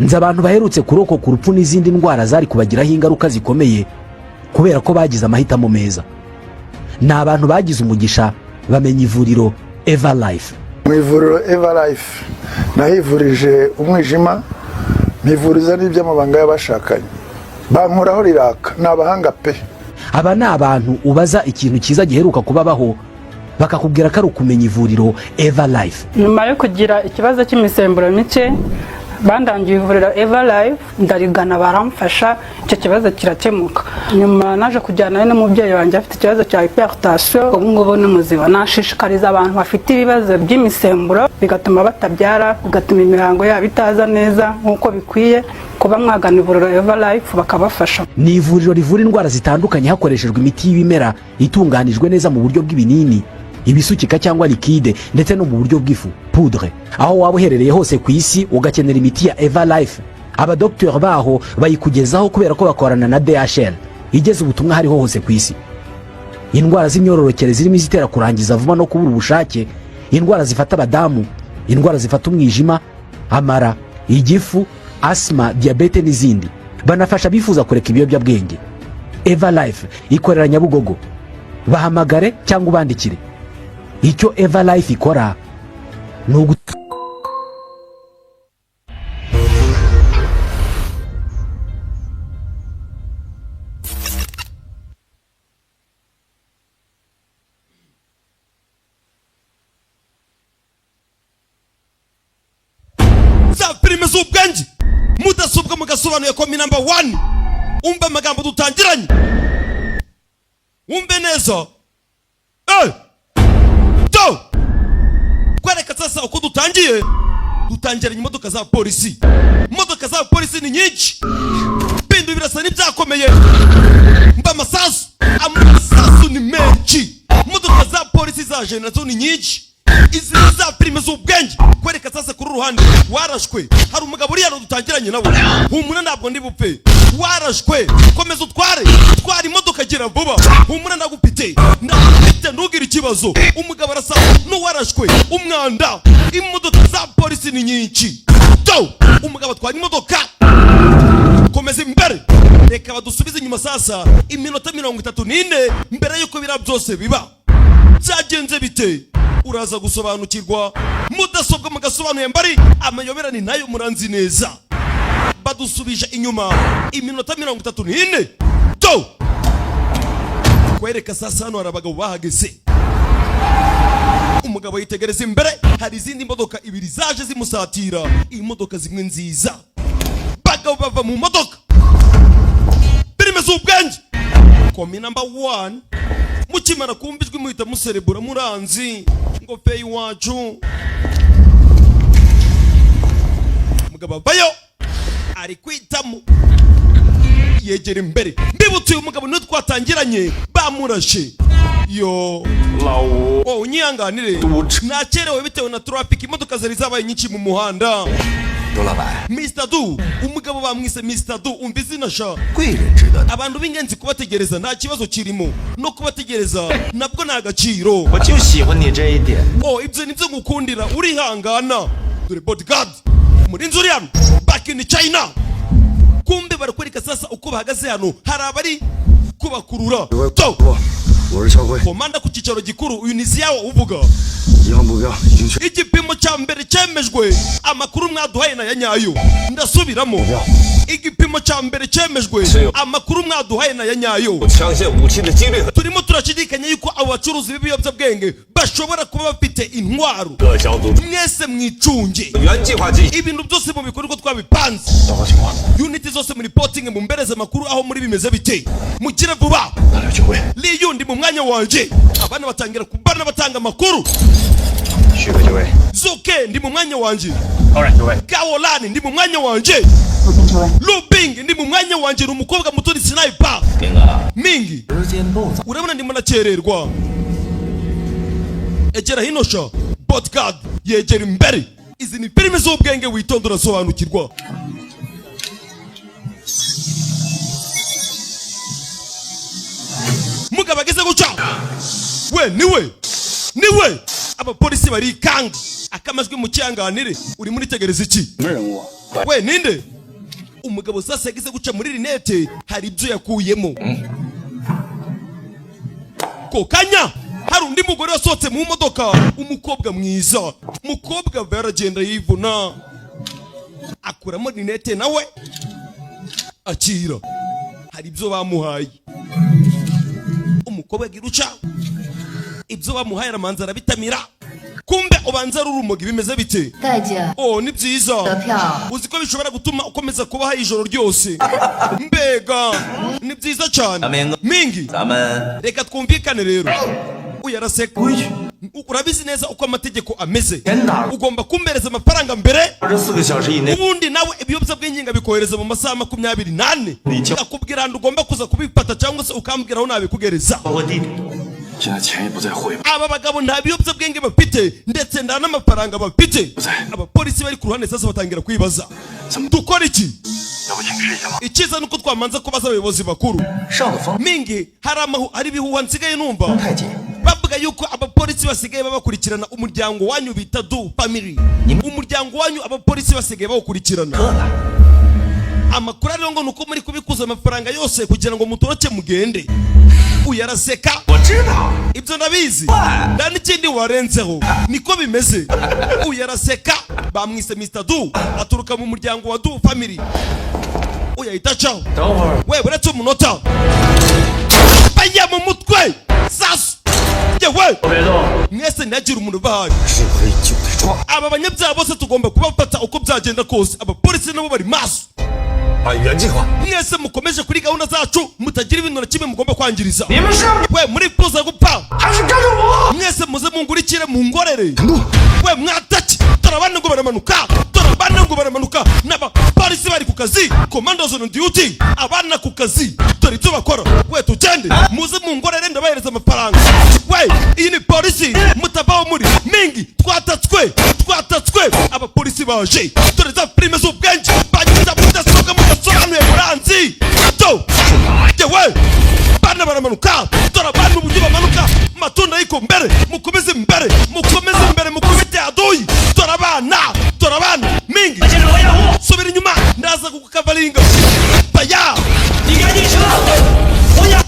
nzi abantu baherutse kurokoka urupfu n'izindi ndwara zari kubagiraho ingaruka zikomeye kubera ko bagize amahitamo meza. Ni abantu bagize umugisha bamenya ivuriro Eva Life. Mu ivuriro Eva Life nahivurije umwijima, mpivuriza n'iby'amabanga y'abashakanye, bankuraho riraka, ni abahanga pe. Aba ni abantu ubaza ikintu cyiza giheruka kubabaho bakakubwira ko ari ukumenya ivuriro Eva Life. Nyuma yo kugira ikibazo cy'imisemburo mike bandangiye ivuriro Eva Life, ndarigana baramfasha, icyo kibazo kirakemuka. Nyuma naje kujyana n'umubyeyi wanjye afite ikibazo cya hypertension, ubu ngubu ni muzima. Nashishikariza abantu bafite ibibazo by'imisemburo bigatuma batabyara, bigatuma imihango yabo itaza neza nk'uko bikwiye, kuba mwagana ivuriro Eva Life bakabafasha. Ni ivuriro rivura indwara zitandukanye hakoreshejwe imiti y'ibimera itunganijwe neza mu buryo bw'ibinini, ibisukika cyangwa liquide, ndetse no mu buryo bw'ifu poudre. Aho waba uherereye hose ku isi ugakenera imiti ya Eva Life, abadokiteri baho bayikugezaho kubera ko bakorana na DHL igeze ubutumwa hariho hose ku isi. Indwara z'imyororokere zirimo izitera kurangiza vuba no kubura ubushake, indwara zifata abadamu, indwara zifata umwijima, amara, igifu, asma, diabete n'izindi. Banafasha bifuza kureka ibiyobyabwenge. Eva Life ikorera Nyabugogo. Bahamagare cyangwa ubandikire. Icyo Eva Life ikora ni za filime z'ubwenge mudasobwa mugasobanuye ko number 1 umbe amagambo dutangiranye, umbe neza kwereka sasa uko dutangiranye imodoka za polisi. Imodoka za polisi ni nyinshi, bindu birasa n'ibyakomeye, mba amasasu ni menshi. Imodoka za polisi zaje nazo ni nyinshi. Izi za filime z'ubwenge kwereka sasa kuri ruhande warashwe, hari umugabo uri hano dutangiranye nawe, humura ntabwo ndi bupfe, warashwe komeza utware imodoka gira vuba, humura ndagupite ntugire ikibazo. Umugabo arasa n'uwarashwe umwanda, imodoka za polisi ni nyinshi. Umugabo atwara imodoka, komeza imbere, reka badusubize inyuma sasa iminota 34 mbere yuko bira byose biba. Byagenze bite? Uraza gusobanukirwa. Mudasobwa mugasobanuye mbari amayoberani nayo muranzi neza. Badusubije inyuma iminota 34. Kwereka sasa hano abagabo bahageze. Umugabo yitegereza imbere, hari izindi modoka ibiri zaje zimusatira, imodoka zimwe nziza. Bagabo bava mu modoka, filime z'ubwenge komi number 1. Mukimara kumbijwe muhita muserebura muranzi ngo peyi wacu. Mugabo bayo ari kwitamo yegera imbere, mbibutse umugabo no twatangiranye bamurashe. Yo lawo unyihanganire nakerewe bitewe na traffic, imodoka zari zabaye nyinshi mu muhanda. Mr. Du, umugabo bamwise Mr. Du, umbizi nasha abantu b'ingenzi kubategereza nta kibazo kirimo, no kubategereza nabwo nta gaciro. Ibyo nibyo ngukundira, urihangana. Dore bodyguard muri nzuri hano back in China. Kumbe barakwereka sasa uko bahagaze hano, hari abari kubakurura. Komanda ku cyicaro gikuru, uyu ni ziyawo uvuga. Igipimo cya mbere cyemejwe, amakuru mwaduhaye na yanyayo. Ndasubiramo, igipimo cya mbere cyemejwe, amakuru mwaduhaye na yanyayo. Turimo turashidikanya yuko abo bacuruzi b'ibiyobyabwenge bashobora kuba bafite intwaro. Mwese mwicunge ibintu byose mu bikorwa twabipanze. Unity zose mu reporting mu mbereze makuru aho muri bimeze bite. Mukire vuba. Liyundi mu mwanya wanje, abana batangira kubana batanga makuru. Zuke ndi mu mwanya wanje. Kawolani ndi mu mwanya wanje. Lubing ndi mu mwanya wanje, umukobwa muto ni sniper. Mingi urabona ndi munakererwa. Egera hino sha bodyguard yegera imbere. Izi ni filime z'ubwenge witondora sobanukirwa. Mugabo ageze guca, we niwe abapolisi barikanga akamajwi mu cyanganire uri muri tegereza iki we ninde umugabo sasa yagize guca muri rinete hari ibyo yakuyemo ko kanya hari undi mugore wasohotse mu modoka umukobwa mwiza umukobwa baragenda yivuna akuramo rinete nawe akira hari ibyo bamuhaye umukobwa giruca ibyo bamuhaye aramanza arabitamira kumbe ubanza rurumoga bimeze bite ni byiza uzi ko bishobora gutuma ukomeza kubaho ijoro ryose mbega ni byiza cyane mingi reka twumvikane rero uyaraseka urabizi neza uko amategeko ameze ugomba kumbereza amafaranga mbere ubundi nawe ibiyobyabwenge bikohereza mu masaha 24 akubwira ngo ugomba kuza kubifata cyangwa se ukambwira aho nabikugereza aba bagabo nta biyobyabwenge bafite ndetse nta n'amafaranga bafite abapolisi bari ku ruhande sasa batangira kwibaza dukora iki ikiza nuko twamanza kubaza abayobozi bakuru mingi hari ibihuha nsigaye numva bavuga yuko abapolisi basigaye babakurikirana umuryango wanyu bita du family umuryango wanyu abapolisi basigaye bawukurikirana amakuru ariyo ngo nuko muri kubikuza amafaranga yose kugira ngo mutoroke mugende uyaraseka ibyo nabizi nda n'ikindi warenzeho niko bimeze uyaraseka bamwise Mr. Du aturuka mu muryango wa Du family uyahita caho we buretse umunota baya mu mutwe sasu yewe mwese ntagira umuntu bahari aba banyabyaha bose tugomba kubafata uko byagenda kose abapolisi nabo bari maso mwese mukomeje kuri gahunda zacu mutagira ibintu na kimwe mugomba kwangiriza we muri puza gupfa mwese muze mungurikire mu ngorere we mwataki turabana ngo baramanuka n'abapolisi bari ku kazi commandos on duty abana ku kazi dore ibyo bakora we tugende muze mu ngorere ndabahereza amafaranga we iyi ni polisi mutabaho muri mingi twatatswe abapolisi baje dore za prime z'ubwenge bagita mudasohoka mudasobanuye muranzi to yewe bana baramanuka dore abana uburyo bamanuka matunda yiko mbere mukomeze mbere mukubite aduyi dore abana mingi subira inyuma ndaza kukavalinga baya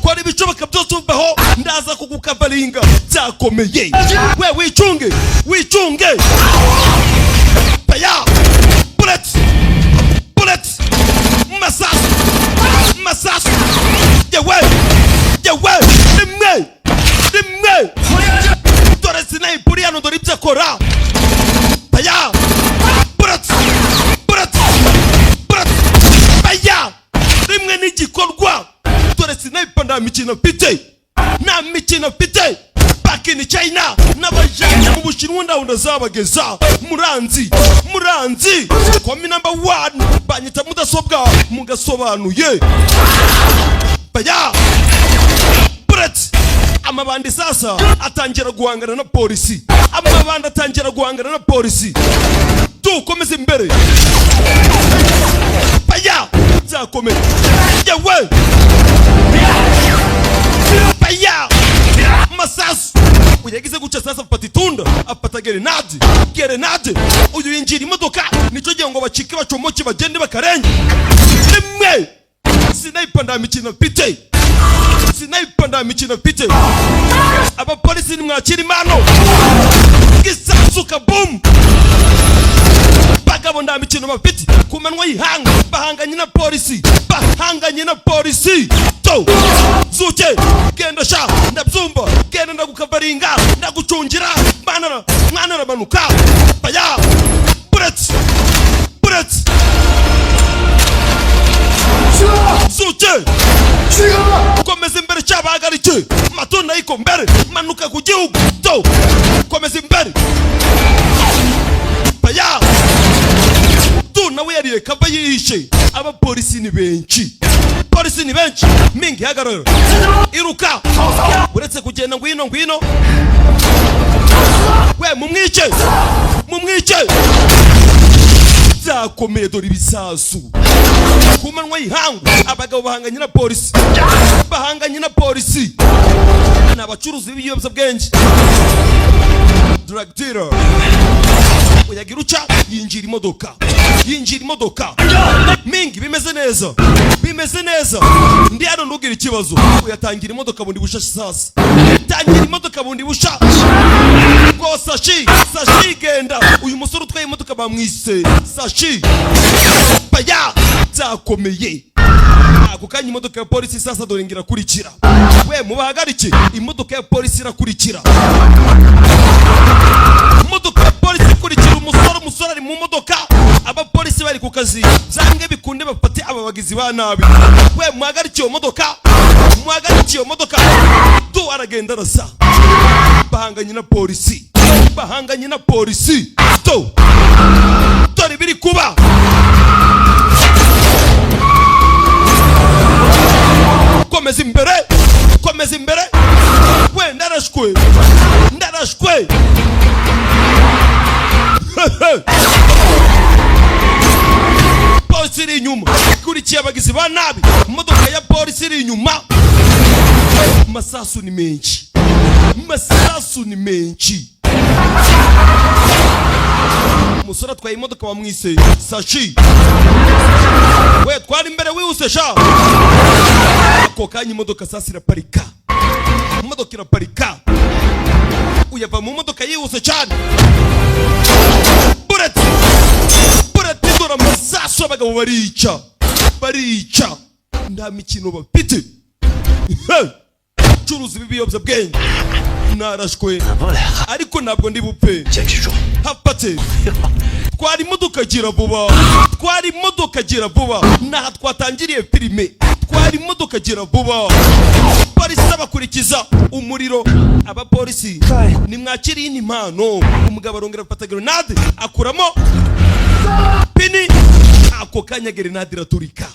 kora ibicoboka byose uvaho ndaza kukukavalinga byakomeye we wicunge baya bullet masasu yewe rimwe dore sniper hano dore ibyo akora baya bullet baya rimwe n'igikorwa dore sniper nta mikino mfite back in China n'abajanye mu Bushinwa ndawunda zabageza muranzi komi number 1 banyita mudasobwa mugasobanuye baya bullet amabandi sasa atangira guhangana na polisi tukomeze imbere baya byakomeye yewe baya masasu uyagize guca sasa afata itunda afata gerenade uyu yinjira imodoka nico gihe ngo bacike bacomoke bagende bakarenge rimwe sniper nda mikino pite abapolisi ni mwakira imano gisasu kabum bagabo nda mikino mafite kumanwa yihanga bahanganye na polisi to zuke genda sha ndabyumva genda ndagukavaringa ndagucungira mwana rabanuka baya bullet zuke komeza imbere cyabahagarike matunda yiko mbere manuka ku gihugu to komeza imbere baya tu nawe yariye kava yihishe abapolisi ni benshi mingi hagarara iruka uretse kugenda ngwino we mumwice byakomeye dore ibisasu kumanwa yihangu abagabo bahanganye na polisi n'abacuruzi b'ibiyobyabwenge drug dealer uyagira uca yinjira imodoka mingi bimeze neza ndi hano ntugira ikibazo uyatangira imodoka bundi busha sasa tangira imodoka bundi busha ngo sashi genda uyu musore utwaye imodoka bamwise sashi baya byakomeye ako kanya imodoka ya polisi sasa dore ngira kurikira we mubahagarike imodoka ya polisi irakurikira imodoka ya polisi ikurikira umusore ari mu modoka abapolisi bari ku kazi byange bikunde bafate aba bagizi ba nabi we muhagarike iyo modoka do aragenda arasa bahanganye na polisi do dore biri kuba komeza imbere we ndarashwe polisi iri inyuma ikurikiye abagizi ba nabi imodoka ya polisi iri inyuma masasu ni menshi umusore atwaye imodoka bamwise sashi we twari imbere wihuse sha ako kanya imodoka sasa iraparika uyava mu modoka yihuse cyane bureti dore amasasu abagabo barica nta mikino bafite curuzi b'ibiyobyabwenge narashwe ariko ntabwo ndi bupfe hapate twari imodoka gira vuba naha twatangiriye filime twari imodoka gira vuba polisi abakurikiza umuriro abapolisi nimwakiriye impano umugabo arongera afata grenade akuramo pini ako kanya grenade iraturika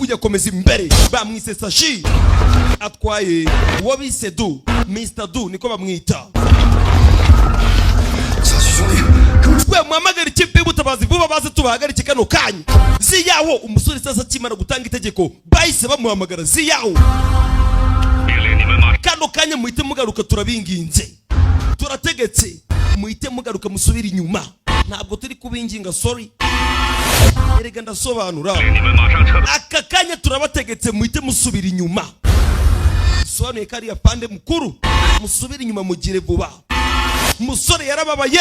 uyakomeza imbere bamwise sashi atwaye uwo bise Mr. Du niko bamwita we muhamagara ikipe y'ubutabazi vuba baze tubahagarike kano kanya ziyaho umusore sasa akimara gutanga itegeko bahise bamuhamagara ziyaho kano kanya muhite mugaruka turabinginze turategetse muhite mugaruka musubira inyuma ntabwo turi kubinginga sorry erega ndasobanura aka kanya turabategetse muhite musubira inyuma sobanuye ko ari yapande mukuru musubira inyuma mugire vuba musore yarababaye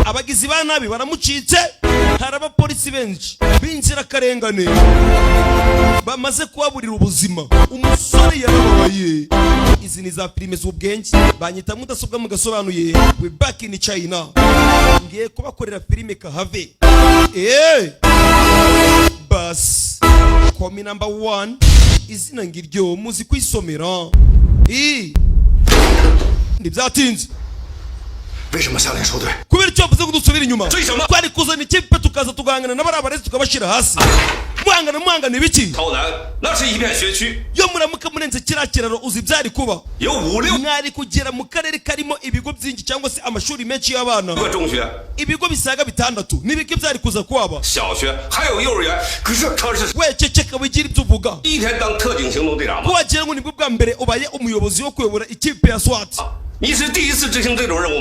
abagizi ba nabi baramucitse hari abapolisi benshi b'inzirakarengane bamaze kubaburira ubuzima umusore yarababaye izi ni za filime z'ubwenge banyita mudasobwa mugasobanuye we back in China ngiye kubakorera filime kahave bas komi number 1 izina ngiryo muzi kwisomera ndibyatinze kubera icyo mvuze ngo dusubire inyuma twari kuzana ikipe tukaza tugahangana n'abarabarezi tukabashira hasi muhangana ibiki yo muramuka murenze kiriya kiraro uzi byari kuba mwari kugera mu karere karimo ibigo byinshi cyangwa se amashuri menshi y'abana ibigo bisaga 6 n'ibiki byari kuza kwaba we ceceka wigira ibyo uvuga wagira ngo nibwo bwa mbere ubaye umuyobozi wo kuyobora ikipe ya SWAT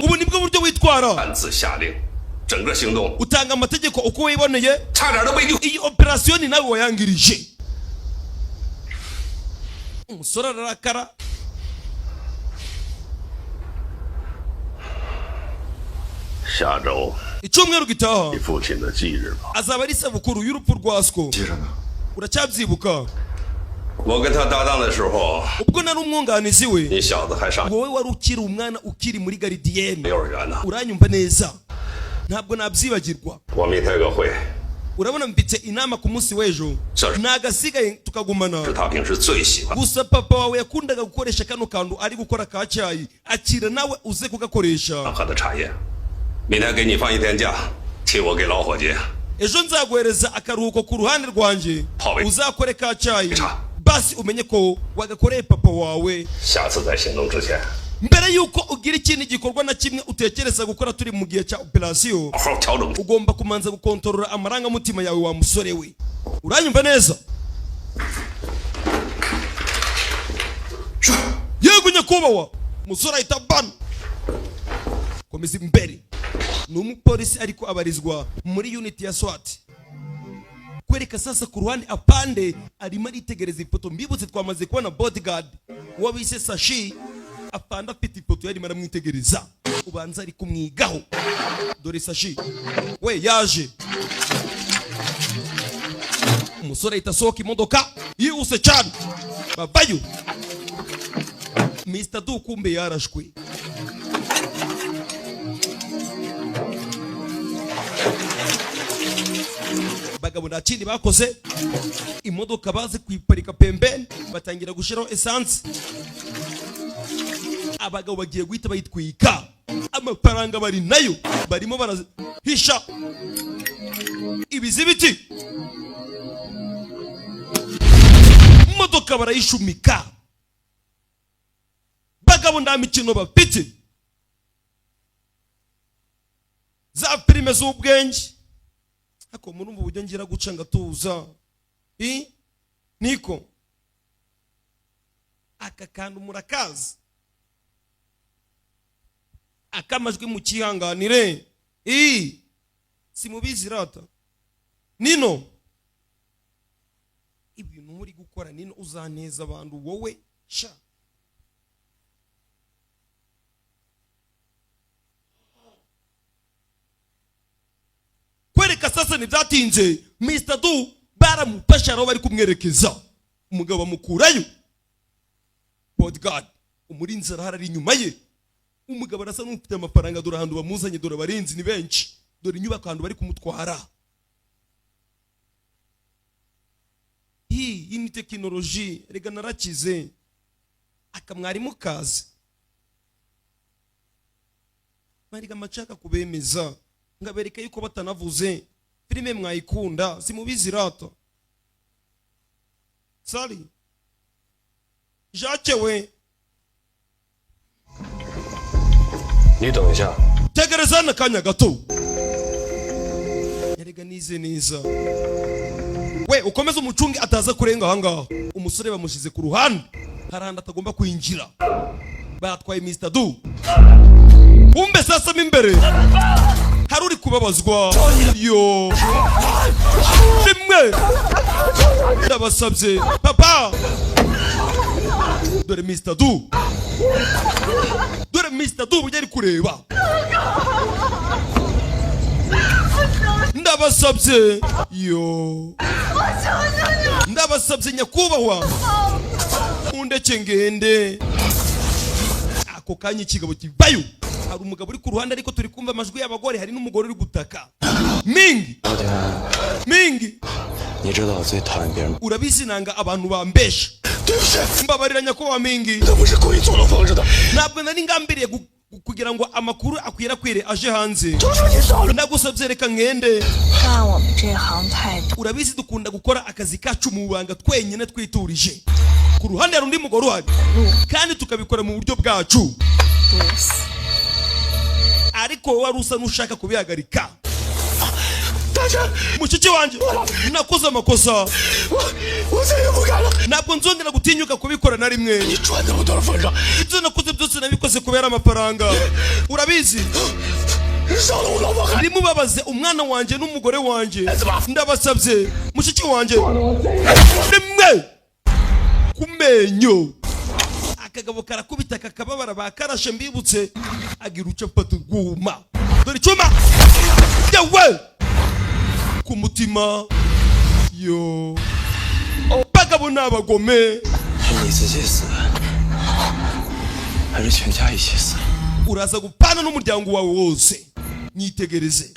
ubu nibwo buryo witwara utanga amategeko uko wiboneye iyi operasiyo nawe wayangirije umusore ararakara icyumweru gitaha azaba ari isabukuru y'urupfu rwa Sko uracyabyibuka ubwo nari umwunganizi we wowe wari ukiri umwana ukiri muri garidiyene uranyumva neza ntabwo nabyibagirwa urabona mfite inama ku munsi w'ejo nagasigaye tukagumana gusa papa wawe yakundaga gukoresha kano kantu ari gukora ka cyayi akira nawe uze kugakoresha ejo nzaguhereza akaruhuko ku ruhande rwanjye uzakore ka cyayi basi umenye ko wagakoreye papa wawe mbere yuko ugira ikindi gikorwa na kimwe utekereza gukora turi mu gihe cya operasiyo ugomba kumanza gukontorora amarangamutima yawe wa musore we uranyumva neza yego nyakubahwa umusore ahita bana komeza imbere. Ni umupolisi ariko abarizwa muri unit ya SWAT. Kwereka sasa ku ruhande apande arimo aritegereza ifoto. Mbibutse twamaze kubona bodyguard wabise Sashi, apanda afite ifoto yari maramwitegereza, ubanza ari kumwigaho. Dore Sashi we yaje, umusore ahita asohoka imodoka yihuse cyane, bavayo. Mr. Du kumbe yarashwe. Bagabo nta kindi bakoze, imodoka baze kuyiparika pembeni, batangira gushiraho essence. Abagabo bagiye guhita bayitwika, amafaranga bari nayo barimo barahisha ibizibiti. Imodoka barayishumika. Bagabo nta mikino bafite, za filime z'ubwenge. Ako murumva uburyo ngira guca ngatuza niko aka kantu murakazi, akamajwi mu kihanganire simubizi rata. Nino ibintu muri gukora Nino uzaneza abantu wowe sha. Kwereka sasa ntibyatinze, Mr. Du baramufasha aho bari kumwerekeza. Umugabo amukurayo, bodyguard umurinzi arahari inyuma ye. Umugabo arasa n'ufite amafaranga, dore ahantu bamuzanye, dore abarinzi ni benshi, dore inyubako ahantu bari kumutwara. Iyi ni tekinoloji, rega narakize. Akamwarimu kazi mariga macaka kubemeza ngabereka yuko batanavuze filime mwayikunda, simubizi rata. Sali Jacques we, 你等一下。 tegereza n'akanya gato. Yarega nize neza. We ukomeza umucungi ataza kurenga ahangaha. Umusore bamushize ku ruhande, haranda atagomba kwinjira. Batwaye Mr. Du. Umbe sasa mimbere haruri kubabazwa. Yo rimwe ndabasabye papa, dore Mr. Du, dore Mr. Du bujya ari kureba. Ndabasabye yo, ndabasabye nyakubahwa undeke ngende. Ako kanya ikigabo kivayo, hari umugabo uri ku ruhande ariko turi kumva amajwi y'abagore, hari n'umugore uri gutaka. Mingi Mingi, urabizi nanga abantu bambesha. Mbabarira nyakubahwa Mingi, ntabwo nari ngambiriye kugira ngo amakuru akwirakwire aje hanze. Ndagusabye reka ngende. Urabizi dukunda gukora akazi kacu mu banga twenyine twiturije. Ku ruhande hari undi mugore uhari, kandi tukabikora mu buryo bwacu. Ariko wari usa n'ushaka kubihagarika. Mushiki wanjye nakoze amakosa, ntabwo nzongera gutinyuka kubikora na rimwe. Ibyo nakoze byose nabikoze kubera amafaranga. Urabizi nimubabaze umwana wanjye n'umugore wanjye. Ndabasabye mushiki wanjye rimwe kumenyo. Akagabo karakubita kakababara, bakarashe mbibutse agira uca mfata urwuma, dore icyuma yawe ku mutima. Yo bagabo n'abagome, uraza gupana n'umuryango wawe wose. Nyitegereze,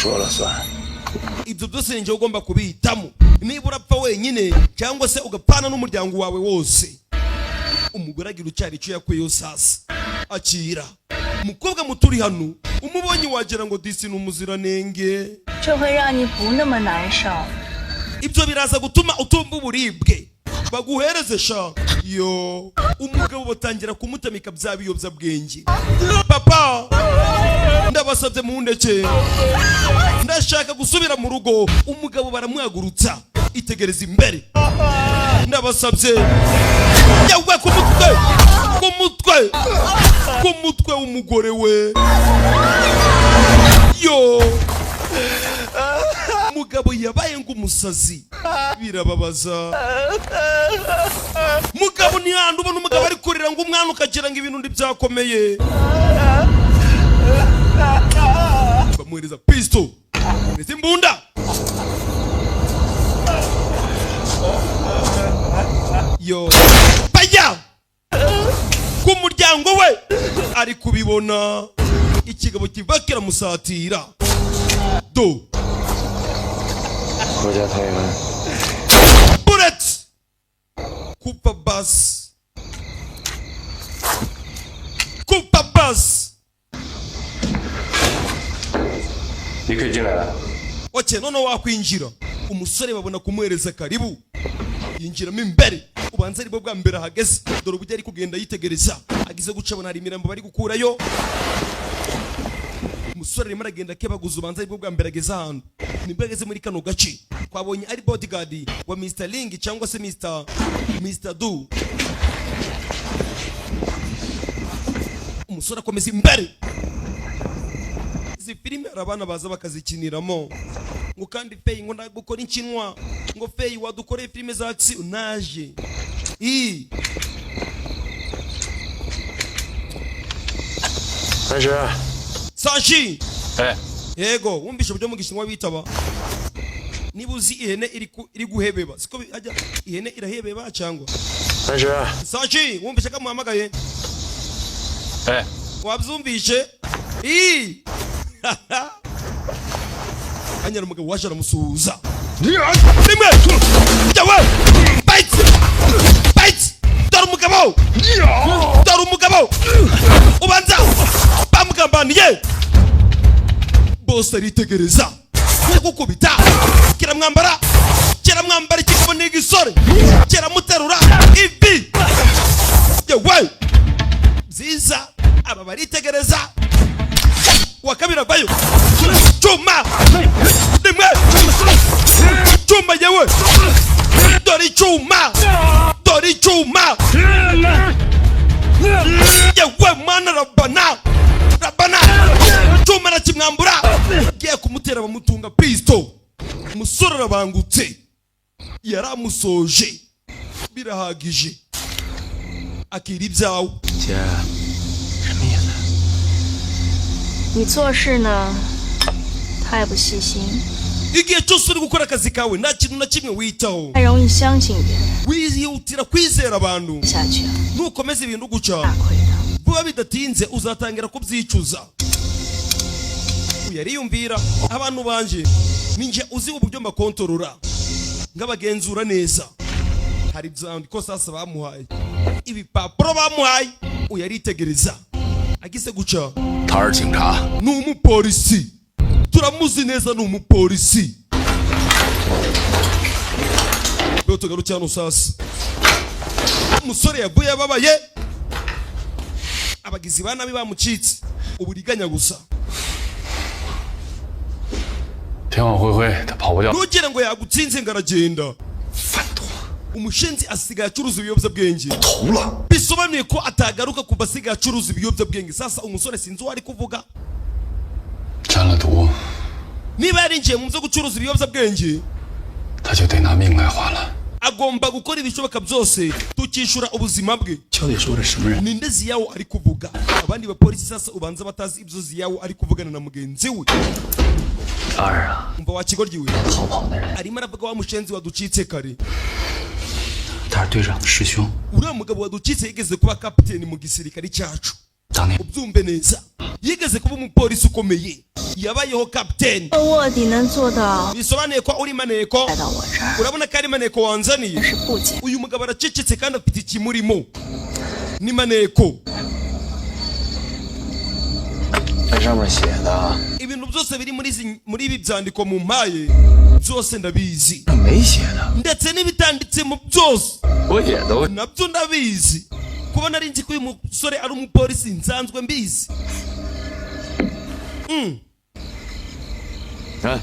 ibyo byose njye ugomba kubihitamo. Niba urapfa wenyine cyangwa se ugapana n'umuryango wawe wose. Umugore agira ucyari icyo yakweyo sasa. Akira umukobwa muturi hano, umubonye wagira ngo disi n'umuziranenge. Ibyo biraza gutuma utumva uburibwe, baguhereze sha. Yo umugabo batangira kumutamika bya biyobya bwenge. Papa ndabasabye mundeke, ndashaka gusubira mu rugo. Umugabo baramwagurutsa, itegereza imbere. ndabasabye yawe ku mutwe w'umugore we yo mugabo yabaye ng'umusazi birababaza mugabo ni handi ubona umugabo ari kurira ngo umwana ukagira ngo ibintu ndibyakomeye bamuhereza pisto ndetse imbunda yo bajya ku muryango we ari kubibona ikigabo kiva kiramusatira do bullet kupa bus oke none wakwinjira umusore babona kumuhereza karibu yinjiramo imbere ubanza aribwo bwa mbere ahageze dore uburyo ari kugenda yitegereza agize guca abona hari imirambo bari gukurayo umusore arimo aragenda kebaguza ubanza aribwo bwa mbere ageze ahantu nibwo ageze muri kano gace twabonye ari bodyguard wa Mr. Ling cyangwa se Mr. Du umusore akomeza imbere izi filime hari abana baza bakazikiniramo ngo kandi Fei ngo ndagukora inkinwa ngo Fei wadukoreye filime za action naje Sanji yego wumvisha buryo mu gishinwa bitaba niba uzi ihene iri guhebeba siko ajya ihene irahebeba cyangwa Sanji wumvisha ko muhamagaye wabyumvishe anyara umugabo waje aramusuhuza rimwe yawe bite dore umugabo ubanza bamugambaniye bose aritegereza gukubita kiramwambara ikigabo n'igisore kiramuterura ivi yawe byiza aba baritegereza wakabira bayo chuma rimwe chuma yewe dori chuma yewe mana rabana chuma na kimwambura giye kumutera bamutunga pisto umusore arabangutse yaramusoje birahagije akira ibyawe 你做事呢太不细心， igihe cyose uri gukora akazi kawe nta kintu na kimwe witaho 太容易相信别人 wihutira kwizera abantu 下去了， nukomeza ibintu guca 大亏的。 vuba bidatinze uzatangira kubyicuza uyariyumvira abantu banje ninjye uzi uburyo mbakontorora ngabagenzura neza hari byandiko sasa bamuhaye ibipapuro bamuhaye uyaritegereza agise guca 他是警察， ni umupolisi turamuzi neza ni umupolisi rero tugarutse hano sasa umusore yavuye ababaye abagizi ba nabi bamucitse uburiganya gusa 天网恢恢，他跑不掉。 ntugire ngo yagutsinze ngo aragenda umushinzi asigaye acuruza ibiyobyabwenge bisobanuye ko atagaruka kuva asigaye acuruza ibiyobyabwenge sasa umusore sinzi uwo ari kuvuga 沾了毒， niba yarinjiye mu byo gucuruza ibiyobyabwenge 他就得拿命来换了。 agomba gukora ibishoboka byose tukishyura ubuzima bwe 到底说的什么人？ ninde ziyawo ari kuvuga abandi bapolisi sasa ubanza batazi ibyo ziyawo ari kuvugana na mugenzi we 二啊， umva wakigoryiwe 逃跑的人， arimo aravuga wa mushenzi waducitse kare 他是队长的师兄。 uriya mugabo waducitse yigeze kuba kapiteni mu gisirikare cyacu 当年 ubyumve neza yigeze kuba umupolisi ukomeye yabayeho kapiteni 卧底能做到 bisobanuye ko uri maneko 来到我这儿 urabona ko ari maneko wanzaniye 是不简单。 uyu mugabo aracecetse kandi afite ikimurimo ni maneko 这上面写的， ibintu byose biri muri ibi byandiko mu mpaye byose ndabizi 没写的， ndetse n'ibitanditsemo byose 我也都。 nabyo ndabizi kuba nari nzi ko uyu musore ari umupolisi nsanzwe mbizi 看，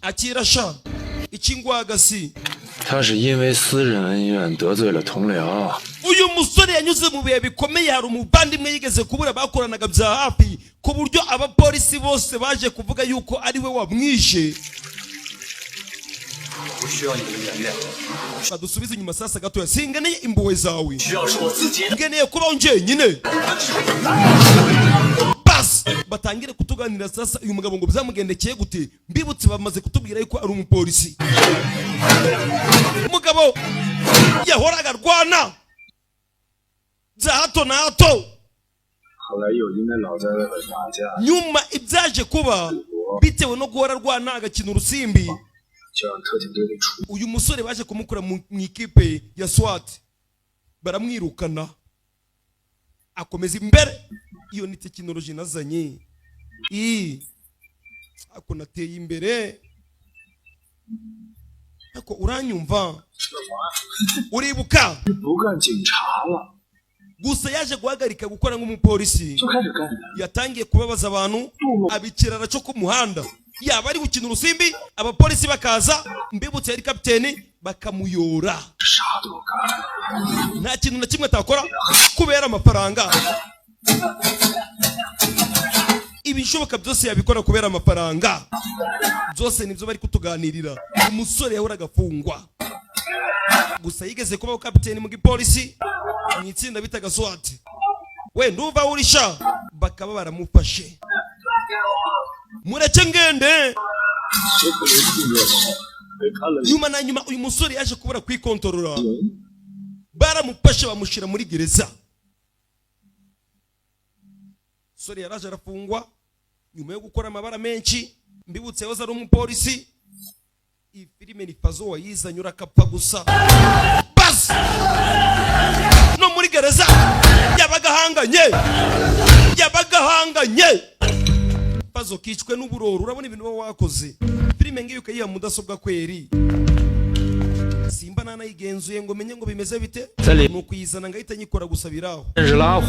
akira sha ikingwagasi 他是因为私人恩怨得罪了同僚。 uyu musore yanyuze mu bihe bikomeye, hari umuvandimwe yigeze kubura bakoranaga bya hafi ku buryo abapolisi bose baje kuvuga yuko ari we wamwishe. badusubize inyuma sasa gatoya, singeneye impuhwe zawe, ngeneye kubaho njyenyine. basi batangire kutuganira sasa uyu mugabo ngo byamugendekeye gute. Mbibutse bamaze kutubwira yuko ari umupolisi. umugabo yahoraga arwana bya hato na hato. nyuma ibyaje kuba bitewe no guhora arwana agakina urusimbi, uyu musore baje kumukura mu ikipe ya SWAT, baramwirukana akomeza imbere. iyo ni tekinoloji nazanye, ako nateye imbere. ako uranyumva, uribuka gusa yaje guhagarika gukora nk'umupolisi, yatangiye kubabaza abantu abikirara cyo ku muhanda, yaba ari gukina urusimbi abapolisi bakaza, mbibutse yari kapiteni bakamuyora. nta kintu na kimwe atakora kubera amafaranga, ibishoboka byose yabikora kubera amafaranga. byose nibyo bari kutuganirira. umusore yahoraga afungwa, gusa yigeze kubaho kapiteni mu gipolisi mu itsinda bitaga SWAT. we nduva urisha, bakaba baramufashe. mureke ngende. nyuma na nyuma uyu musore yaje kubura kwikontorora, baramufashe bamushira muri gereza. sore yaraje arafungwa nyuma yo gukora amabara menshi. mbibutse yoza ari umupolisi. iyi filime ni Fazo wayizanye urakapfa gusa. basi no muri gereza yabagahanganye. Fazo kicwe n'uburoro. urabona ibintu baba wakoze. filime ngiyo ukayiha mudasobwa kweri, simba nanayigenzuye ngo menye ngo bimeze bite, nuko yizana ngahita nyikora gusa biraho.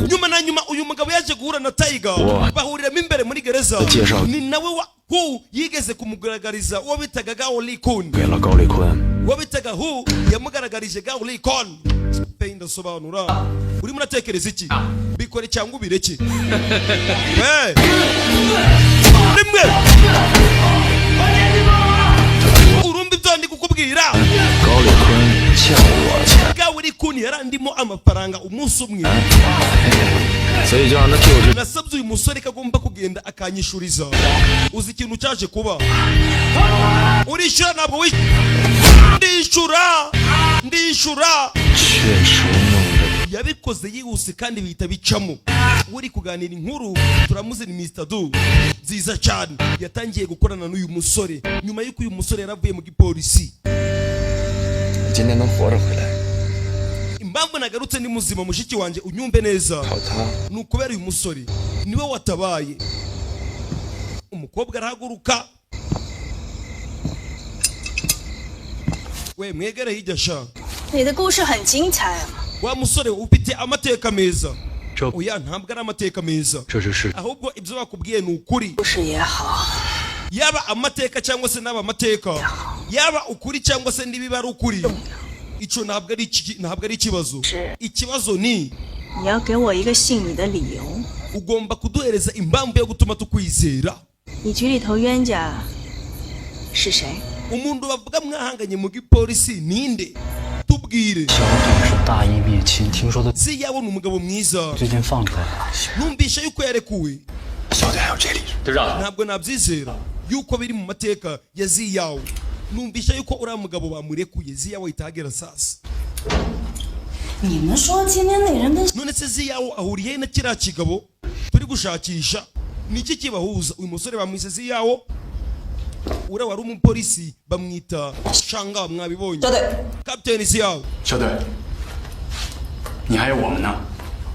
nyuma na nyuma uyu mugabo yaje guhura na Tiger, bahuriramo imbere muri gereza. ni nawe yigeze kumugaragariza uwo bitaga Gao Likun. uwo bitaga yamugaragarije Gao Likun. pe ndasobanura, urimo uratekereza iki? bikore cyangwa ubireke. rimwe urumva ibyo ndi kukubwira. Gao Likun yarandimo amafaranga umunsi umwe. nasabye uyu musore ko agomba kugenda akanyishuriza. uzi ikintu cyaje kuba? urishyura ntabwo ndishyura. yabikoze yihuse kandi bihita bicamo. uri kuganira inkuru turamuzi ni Mr. Du nziza cyane. yatangiye gukorana n'uyu musore nyuma y'uko uyu musore yaravuye mu gipolisi. impamvu nagarutse ni muzima mushiki wanjye unyumve neza, ni ukubera uyu musore niwe watabaye. umukobwa arahaguruka. we mwegere hirya sha. 你的故事很精彩啊！ wa musore ufite amateka meza. oya ntabwo ari amateka meza, ahubwo ibyo bakubwiye ni ukuri. 故事也好， yaba amateka cyangwa se n'aba amateka, yaba ukuri cyangwa se nibiba ari ukuri, icyo ntabwo ari ikibazo. ikibazo ni 你要给我一个信你的理由。 ugomba kuduhereza impamvu yo gutuma tukwizera. 你局里头冤家是谁？ umuntu bavuga mwahanganye mu gipolisi ninde? tubwire. 小董是大义灭亲，听说的 si yabona umugabo mwiza 最近放出来了。 numvisha yuko yarekuwe. 小队还有这里，队长， ntabwo nabyizera yuko biri mu mateka ya Ziyawo. numvisha yuko uriya mugabo bamurekuye Ziyawo itagera sasa. 你们说今天那人跟 none se Ziyawo ahuriye na kiriya kigabo turi gushakisha? niki kibahuza? uyu musore bamwise Ziyawo, uriya wari umupolisi bamwita Shanga. mwabibonye 小队， Captain Ziyawo. 小队，你还有我们呢。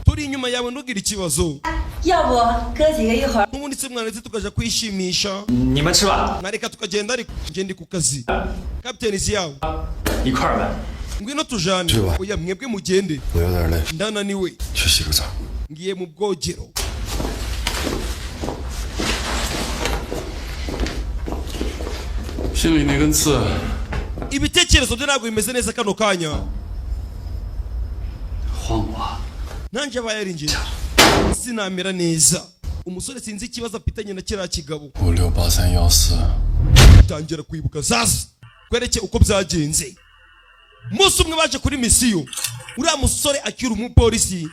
turi inyuma yawe ntugire ikibazo. 要不哥几个一会儿 n'ubundi se mwanetse tukaja kwishimisha. 你们吃饭 nareka tukagenda ariko ngende ku kazi. Captain Ziyawo 一块儿呗。 ngwino tujane. oya mwebwe mugende, 我有点累， ndananiwe 去洗个澡。 ngiye mu bwogero. 心里那根刺 ibitekerezo bye ntabwo bimeze neza kano kanya 换我， nanjye aba yarinjiye sinamera neza. Umusore sinzi ikibazo afitanye na kiriya kigabo. 568314， tangira kwibuka sasa kwereke uko byagenze. Umunsi umwe baje kuri misiyo, uriya musore akira umupolisi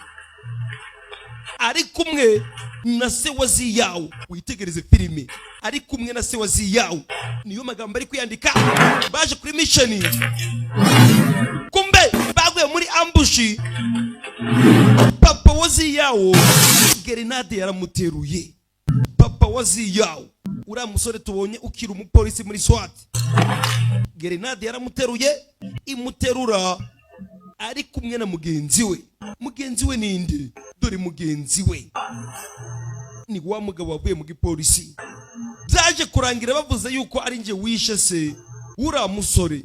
ari kumwe na se wa Ziyawu. Witegereze filime, ari kumwe na se wa Ziyawu, niyo magambo ari kwiyandika. Baje kuri mission, kumbe baguye muri ambushi. Papa wa Ziyawu grenade yaramuteruye. Papa wa Ziyawu, uriya musore tubonye ukira umupolisi muri SWAT, grenade yaramuteruye, imuterura ari kumwe na mugenzi we. Mugenzi we ninde? Dore mugenzi we ni wa mugabo wavuye mu gipolisi. Byaje kurangira bavuze yuko ari nje wishe se uriya musore.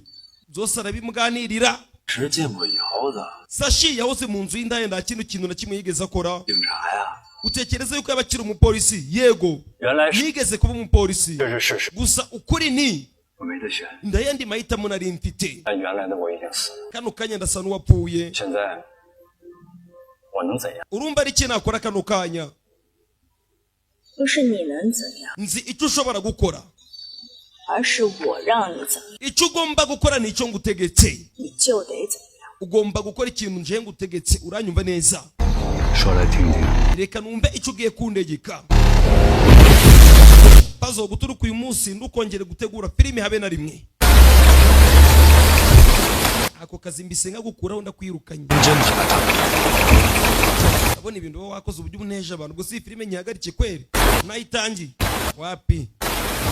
Byose arabimuganirira. 是见过以后的 Sashi yahoze mu nzu y'indaya, nta kintu na kimwe yigeze akora. 警察呀， Utekereza yuko yabakira umupolisi? Yego, 原来是 yigeze kuba umupolisi. 这是事实， Gusa ukuri ni 我没得选。 ndayandi mahitamo nari mfite. 但原来的我已经死了， Kano kanya ndasa n'uwapfuye. 现在我能怎样？ Urumva ari iki nakora kano kanya? 不是你能怎样， Nzi icyo ushobora gukora. 而是我让你怎样， Icyo ugomba gukora ni icyo ngutegetse. 你就得怎样。 Ugomba gukora ikintu nje ngutegetse. Uranyumva neza? 说来听听。 Reka numve icyo ugiye kundegeka. Pazo guturuka uyu munsi ndukongere gutegura filime habe na rimwe. Ako kazi mbise nka gukuraho ndakwirukanye. 真他妈大！ Abona ibintu wowe wakoze uburyo uneje abantu. Gusa iyi filime nyihagarike kweri. Nayitangiye. Wapi?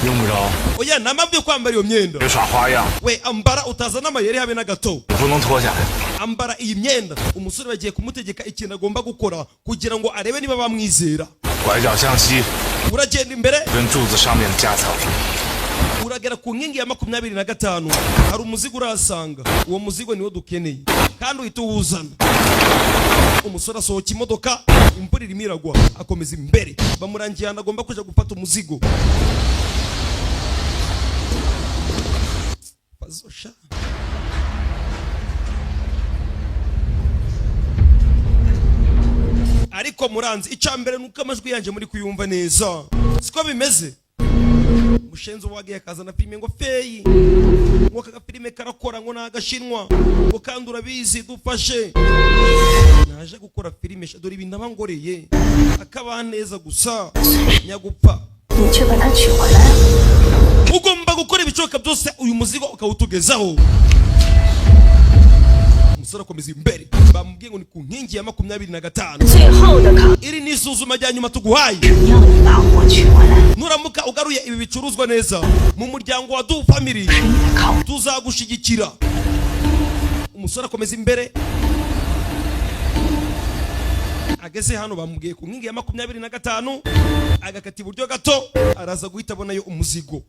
用不着， Oya namabye kwambara iyo myenda. 别耍花样， We ambara utazana amayeri habe na gato. 你不能脱下来。 Ambara iyi myenda. Umusore bagiye kumutegeka ikintu agomba gukora kugira ngo arebe niba bamwizera. 拐角向西， Uragenda imbere, 跟柱子上面的夹层。 uragera ku nkingi ya 25. Hari umuzigo urasanga. Uwo muzigo niwo dukeneye kandi uhita uwuzana. Umusore asohoka imodoka, imvura irimo iragwa, akomeza imbere. Bamurangiye ahantu agomba kuja gufata umuzigo. Bazosha. Ariko muranzi icambere nuko amajwi yanje muri kuyumva neza. Siko bimeze. Mushenzo wagiye akazana filime ngo feyi. Ngo aka filime karakora ngo nagashinwa. Ngo kandi urabizi dufashe. Naje gukora filime dore ibintu abangoreye. Akaba neza gusa nyagupfa. 你却把它取回来了。 Ugomba gukora ibicoka byose uyu muzigo ukawutugezaho. Umusore akomeza imbere. Bamubwiye ngo ni ku nkingi ya 25. 最后的考 Iri ni isuzuma rya nyuma tuguhaye. 只要你把货取回来， Nuramuka ugaruye ibi bicuruzwa neza mu muryango wa Du Family, 是你的考。 tuzagushigikira. Umusore akomeza imbere. Ageze hano bamubwiye ku nkingi ya 25, agakata iburyo gato, araza guhita abonayo umuzigo.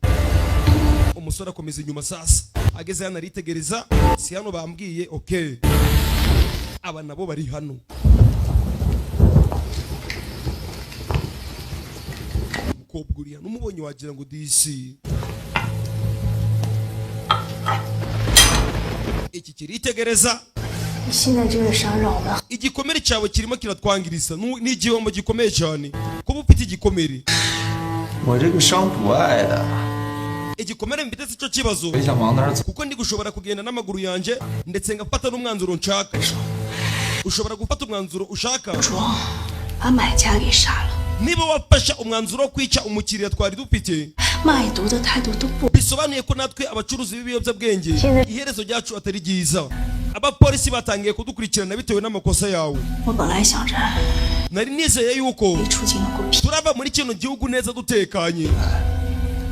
Umusore akomeza inyuma sasa. Ageze hano aritegereza, si hano bambwiye, okay. Aba nabo bari hano. Umukobwa uri hano umubonye wagira ngo disi. Iki kiritegereza. 你现在这个伤让我们 Igikomere cyawe kirimo kiratwangiriza. Ni igihombo gikomeye cyane. Kuba ufite igikomere. 我这个伤不爱的， Igikomere mfite si cyo kibazo. 我想往哪儿走？ Kuko ndi gushobora kugenda n'amaguru yanjye ndetse ngafata n'umwanzuro nshaka. Ushobora gufata umwanzuro ushaka. 装，把买家给杀了， Niba wafasha umwanzuro wo kwica umukiriya twari dufite, 卖毒的态度都不。 bisobanuye ko natwe abacuruzi b'ibiyobyabwenge iherezo ryacu atari ryiza. Abapolisi batangiye kudukurikirana bitewe n'amakosa yawe. 我本来想着 Nari nizeye yuko 你出尽了公平， turava muri kino gihugu neza dutekanye,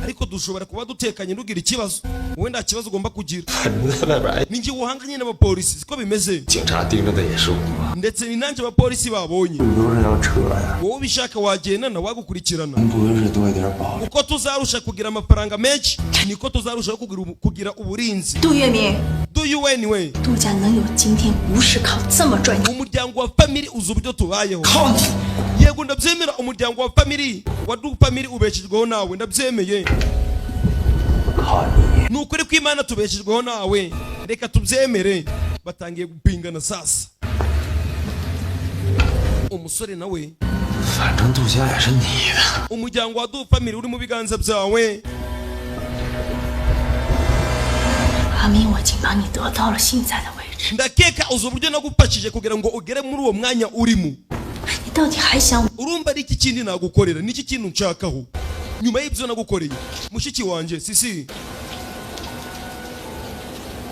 ariko dushobora kuba dutekanye nugira ikibazo. Wowe nta kibazo ugomba kugira. 反正在外边，哎， Ninjye uhanganye n'abapolisi, siko bimeze. 警察盯着的也是我， Ndetse ni nanjye abapolisi babonye. 很多人要扯呀， Wowe ubishaka wagendana wagukurikirana. 咱不会是多一点保？ Uko tuzarusha kugira amafaranga menshi, niko tuzarushaho kugira uburinzi. 杜月明， Do you anyway? 杜家能有今天，不是靠这么赚钱。 Umuryango wa family uzi uburyo tubayeho. 靠你！ Yego ndabyemera umuryango wa family wa Du Family ubeshejweho nawe ndabyemeye. 靠靠你。 ni ukuri kw'Imana tubeshejweho nawe, reka tubyemere. Batangiye gupingana sasa. Umusore nawe, 反正杜家也是你的， umuryango wa Du family uri mu biganza byawe. 阿明，我已经把你得到了现在的位置， ndakeka uzi uburyo nagupashije kugira ngo ugere muri uwo mwanya urimo. 你到底还想？ urumva ari iki kindi nagukorera? Niki kintu nshakaho nyuma y'ibyo nagukoreye mushiki wanje? Sisi,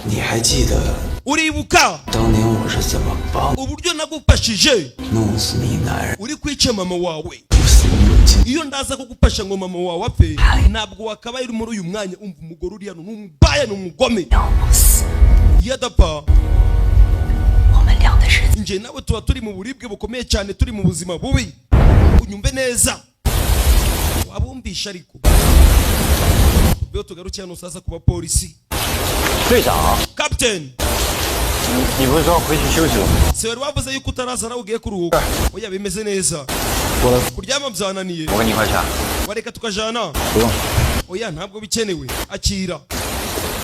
你还记得 uribuka 当年我是怎么帮 uburyo nagupashije 弄死你男人， uri kwica mama wawe? 不死母亲？ iyo ndaza kugupasha ngo mama wawe apfe, ntabwo wakabaye uri muri uyu mwanya. Umva umugore uri hano n'umubaya n'umugome. 要不死， iyo adapfa 我们俩的日子 nje nawe tuba turi mu buribwe bukomeye cyane, turi mu buzima bubi. Unyumve neza, wabumvisha ariko. Byo tugarukiye hano sasa kuba polisi. 队长， Captain, 你不是说回去休息了？ se wari wavuze yuko utaraza nawe ugiye kuruhuka? Oya, bimeze neza. Kuryama byananiye. 我跟你一块去啊。 wareka tukajana? 不用， oya, ntabwo bikenewe. Akira,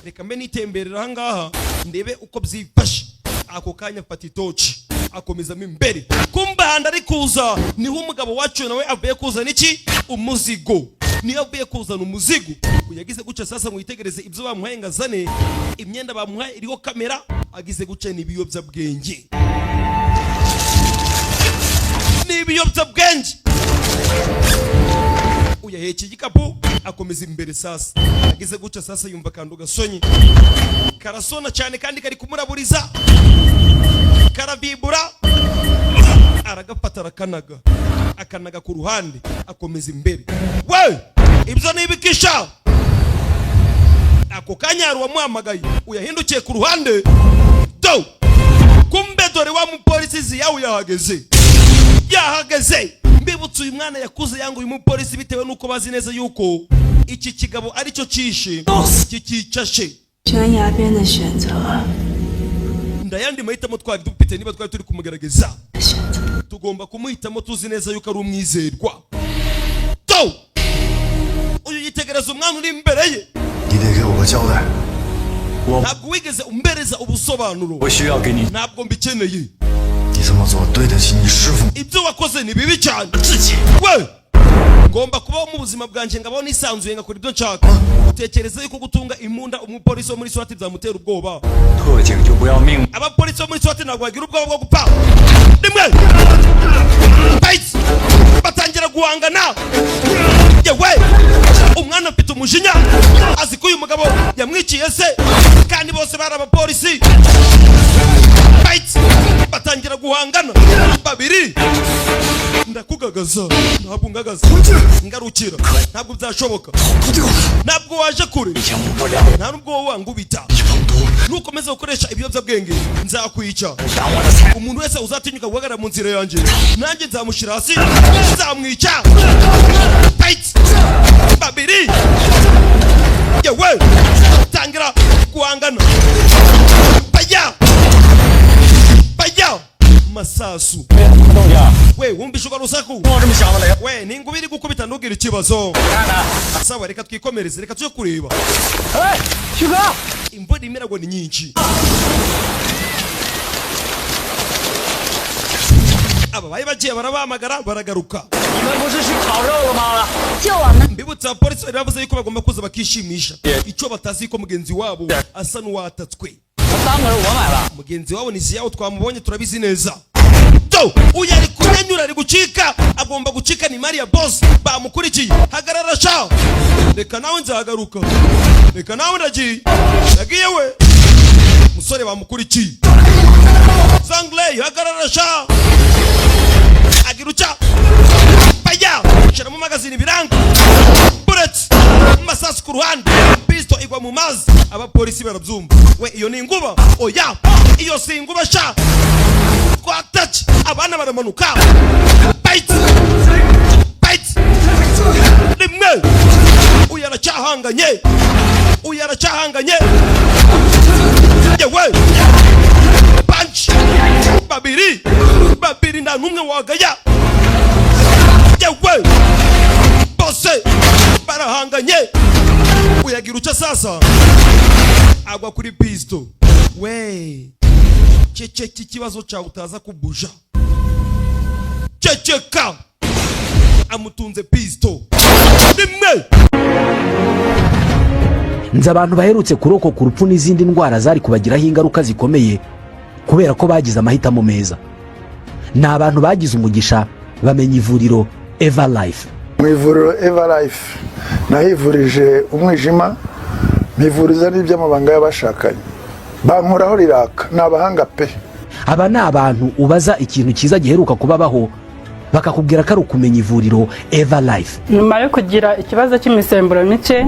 reka mbe nitemberera ahangaha ndebe uko byifashe. Ako kanya fata itoci akomezamo imbere. Kumba handa ari kuza, niho umugabo wacu nawe avuye kuzana iki? Umuzigo. Niyo avuye kuzana umuzigo. Yagize guca sasa, mwitegereze ibyo bamuhaye ngazane. Imyenda bamuhaye iriho kamera. Agize guca n'ibiyobyabwenge. N'ibiyobyabwenge. Uyahetse igikapu akomeza imbere sasa. Agize guca sasa, yumva kandu gasonye. Karasona cyane kandi kari kumuraburiza. Karabibura. Aragafata arakanaga. Akanaga ku ruhande akomeza imbere. We, ibyo nibikisha. Ako kanya wamuhamagaye, uyahindukiye ku ruhande. Do, kumbe dore wa mupolisi yawe yahageze. Mbibutse uyu mwana yakuze yangu uyu mupolisi bitewe nuko bazi neza yuko iki kigabo ari cyo kishe kikicashe. 悬崖边的选择， ndayandi mahitamo twari dufite niba twari turi kumugaragaza. 选择 Tugomba kumuhitamo tuzi neza yuko ari umwizerwa. Do, uyu yitegereza umwana uri imbere ye. 你得给我个交代。 ntabwo wigeze umbereza ubusobanuro. 我需要给你 ntabwo mbikeneye. 你这么做对得起你师傅。 ibyo wakoze ni bibi cyane. 自己 we, ngomba kubaho mu buzima bwanjye ngabaho nisanzuye ngakora ibyo nshaka. Utekereza yuko gutunga imbunda umupolisi wo muri Swati byamutera ubwoba? 特警就不要命。 abapolisi bo muri Swati ntabwo bagira ubwoba bwo gupfa. rimwe batangira guhangana. yewe, umwana afite umujinya, azi ko uyu mugabo yamwiciye se, kandi bose bari abapolisi. batangira guhangana babiri. ndakugagaza, ntabwo ngagaza, ngarukira, ntabwo byashoboka. ntabwo waje kure, nta nubwo wowe wangubita. nukomeza gukoresha ibiyobyabwenge nzakwica. umuntu wese uzatinyuka guhagarara mu nzira yanjye, nanjye nzamushyira hasi, nzamwica. babiri. yewe, tangira guhangana. bajya masasu. we, wumvishe uko rusaku? we, ningubi iri gukubita ntugire ikibazo. sawa, reka twikomereze, reka tujye kureba. imvura imiragwa ni nyinshi. aba bayi bagiye barabahamagara baragaruka. mbibutsa abapolisi bari bavuze yuko bagomba kuza bakishimisha. icyo batazi yuko mugenzi wabo asa n'uwatatswe. mugenzi wabo ni Ziyawo, twamubonye turabizi neza. do, uyu ari kunyanyura, ari gucika. agomba gucika, ni Maria boss. bamukurikiye. hagarara sha. reka nawe nzagaruka. reka nawe ndagiye. nagiye we. musore bamukurikiye. Zangley, hagarara sha. agira uca. bajya shyiramo magazine ibiranga. bullets, masasu ku ruhande. pisto igwa mu mazi. abapolisi barabyumva. we, iyo ni inguba? oya, iyo si inguba sha. twataci, abana baramanuka. rimwe. uyu aracyahanganye. yewe, punch. babiri nta n'umwe wagaya. yewe, bose barahanganye. uyagira uca sasa agwa kuri pisto. We ceceka ikibazo cyawe utaza kubuja. Ceceka amutunze pisto rimwe. nzi abantu baherutse kurokoka urupfu n'izindi ndwara zari kubagiraho ingaruka zikomeye kubera ko bagize amahitamo meza. ni abantu bagize umugisha bamenya ivuriro Eva Life. mu ivuriro Eva Life nahivurije umwijima, mpivuriza n'iby'amabanga y'abashakanye, bankuraho riraka. ni abahanga pe. aba ni abantu ubaza ikintu cyiza giheruka kubabaho bakakubwira ko ari ukumenya ivuriro Eva Life. nyuma yo kugira ikibazo cy'imisemburo mike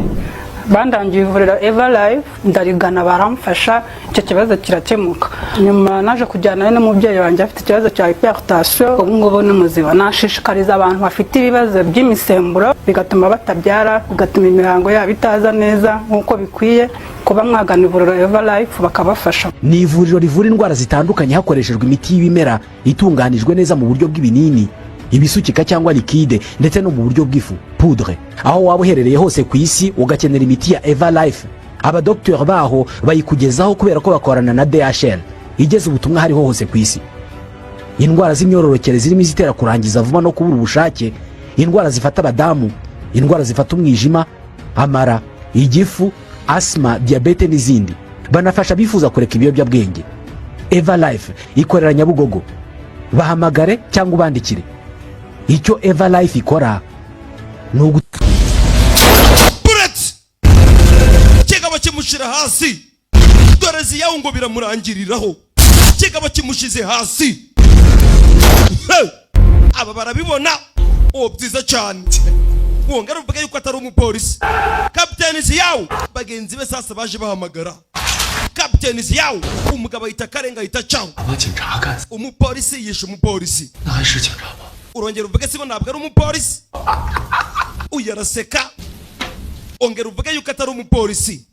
bandangiye ivuriro Eva Life ndarigana baramfasha, icyo kibazo kirakemuka. nyuma naje kujyana n'umubyeyi wanjye afite ikibazo cya hypertension, ubu ngubu ni muzima. nashishikariza abantu bafite ibibazo by'imisemburo bigatuma batabyara, bigatuma imihango yabo itaza neza nk'uko bikwiye, kuba mwagana ivuriro Eva Life bakabafasha. ni ivuriro rivura indwara zitandukanye hakoreshejwe imiti y'ibimera itunganijwe neza mu buryo bw'ibinini, ibisukika cyangwa likide, ndetse no mu buryo bw'ifu poudre. aho waba uherereye hose ku isi ugakenera imiti ya Eva Life, abadokiteri baho bayikugezaho kubera ko bakorana na DHL igeze ubutumwa hariho hose ku isi. indwara z'imyororokere zirimo izitera kurangiza vuba no kubura ubushake, indwara zifata abadamu, indwara zifata umwijima, amara, igifu, asima, diyabete n'izindi. banafasha bifuza kureka ibiyobyabwenge. Eva Life ikorera Nyabugogo. bahamagare cyangwa ubandikire. icyo Eva Life ikora ni Bullet kigaba kimushira hasi, dore ziyawo ngo biramurangiriraho. kigaba kimushize hasi. aba barabibona byiza cyane. wongera uvuga yuko atari umupolisi. Kapiteni ziyawo bagenzi be sasa baje bahamagara. Kapiteni ziyawo umugabo ahita karenga ahita cawo. umupolisi yishe umupolisi. urongera uvuge sibo ntabwo ari umupolisi. uyaraseka. ongera uvuge yuko atari umupolisi.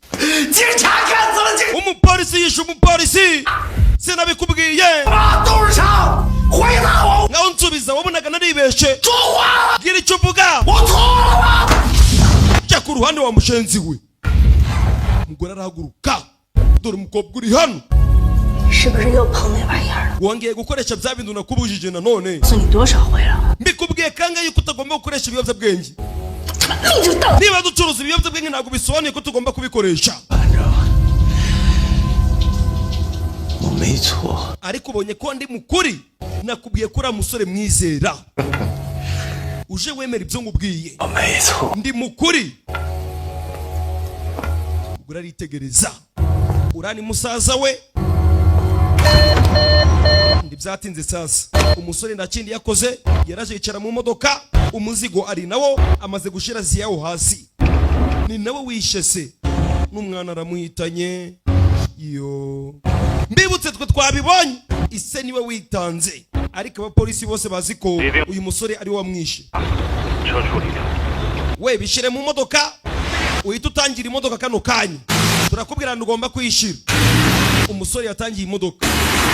umupolisi yishe umupolisi. sinabikubwiye. ngaho nsubiza, wabonaga naribeshe. gira icyo uvuga. jya ku ruhande wa mushenzi we. umugore arahaguruka. dore umukobwa uri hano. wongeye gukoresha bya bintu nakubujije nanone. mbikubwiye kangahe yuko utagomba gukoresha ibiyobyabwenge. niba ducuruza ibiyobyabwenge ntabwo bisobanuye ko tugomba kubikoresha. ariko ubonye ko ndi mukuri, nakubwiye ko uri umusore mwizera. uje wemera ibyo ngubwiye. ndi mukuri. ubwo aritegereza. urani musaza we. ndibyatinze sasa. umusore nta kindi yakoze, yaraje yicara mu modoka, umuzigo ari nawo, amaze gushira ziyawo hasi. ni nawe wishe se. n'umwana aramuhitanye. yo mbibutse twe twabibonye. ise niwe witanze, ariko abapolisi bose bazi ko uyu musore ari wamwishe. we bishire mu modoka, uhita utangira imodoka kano kanya. turakubwira ngo ugomba kwishira. umusore yatangiye imodoka.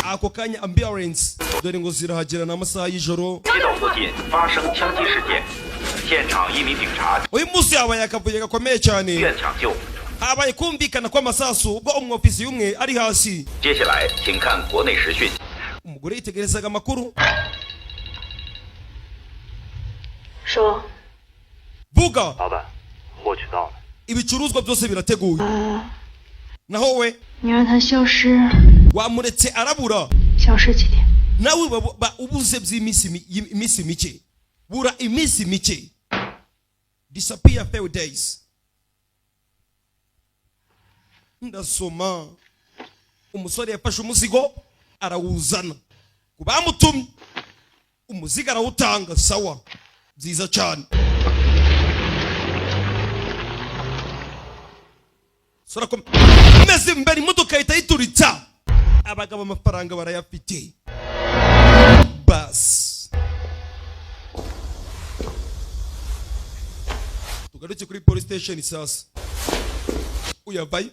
ako kanya ambulance dore ngo zirahagera n'amasaha y'ijoro. uyu munsi habaye akavuyo gakomeye cyane. habaye kumvikana kw'amasasu ubwo umwofisi y'umwe ari hasi. umugore yitegerezaga amakuru. vuga. ibicuruzwa byose birateguye. naho we wamuretse arabura. nawe ubuze by'iminsi mike. bura iminsi mike. disappear few days. ndasoma. umusore yafashe umuzigo arawuzana ku bamutumye. umuzigo arawutanga. sawa, byiza cyane. meze imbere imodoka ihita yituritsa. abagabo amafaranga barayafite. basi tugarutse kuri police station sasa. uyavayo.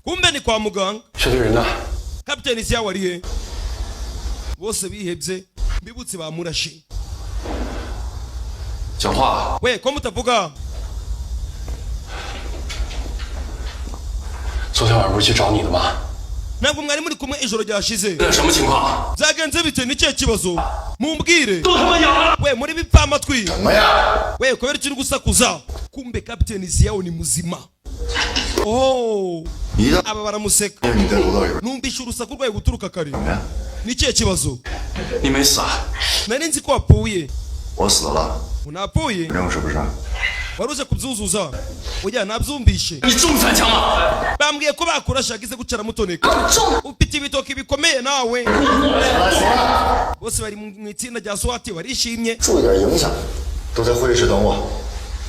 kumbe ni kwa muganga. kapiteni ziyawo ari he? bose bihebye. mbibutse bamurashe. 讲话。喂，ko mutavuga? 昨天晚上不是去找你的吗？ ntabwo mwari muri kumwe ijoro ryashize. 那什么情况？ byagenze bite n'ikihe kibazo? mumbwire. we muri bipfamatwi. 什么呀？ we kubera ikintu gusakuza. kumbe Captain Ziyawo ni muzima. oh 你的 aba baramuseka. 你在楼道里边。 numvishe urusaku rwayo guturuka kare. n'ikihe kibazo? 你没死啊？ nari nzi ko wapfuye. 我死了， unapfuye? 任务是不是？ waruje kubyuzuza. oya nabyumvishe. 你中三枪了？ bambwiye ko bakurashagize gucara mutoneka. ufite ibitoki bikomeye nawe. bose bari mu itsinda rya SWAT barishimye. 注意点影响，都在会议室等我。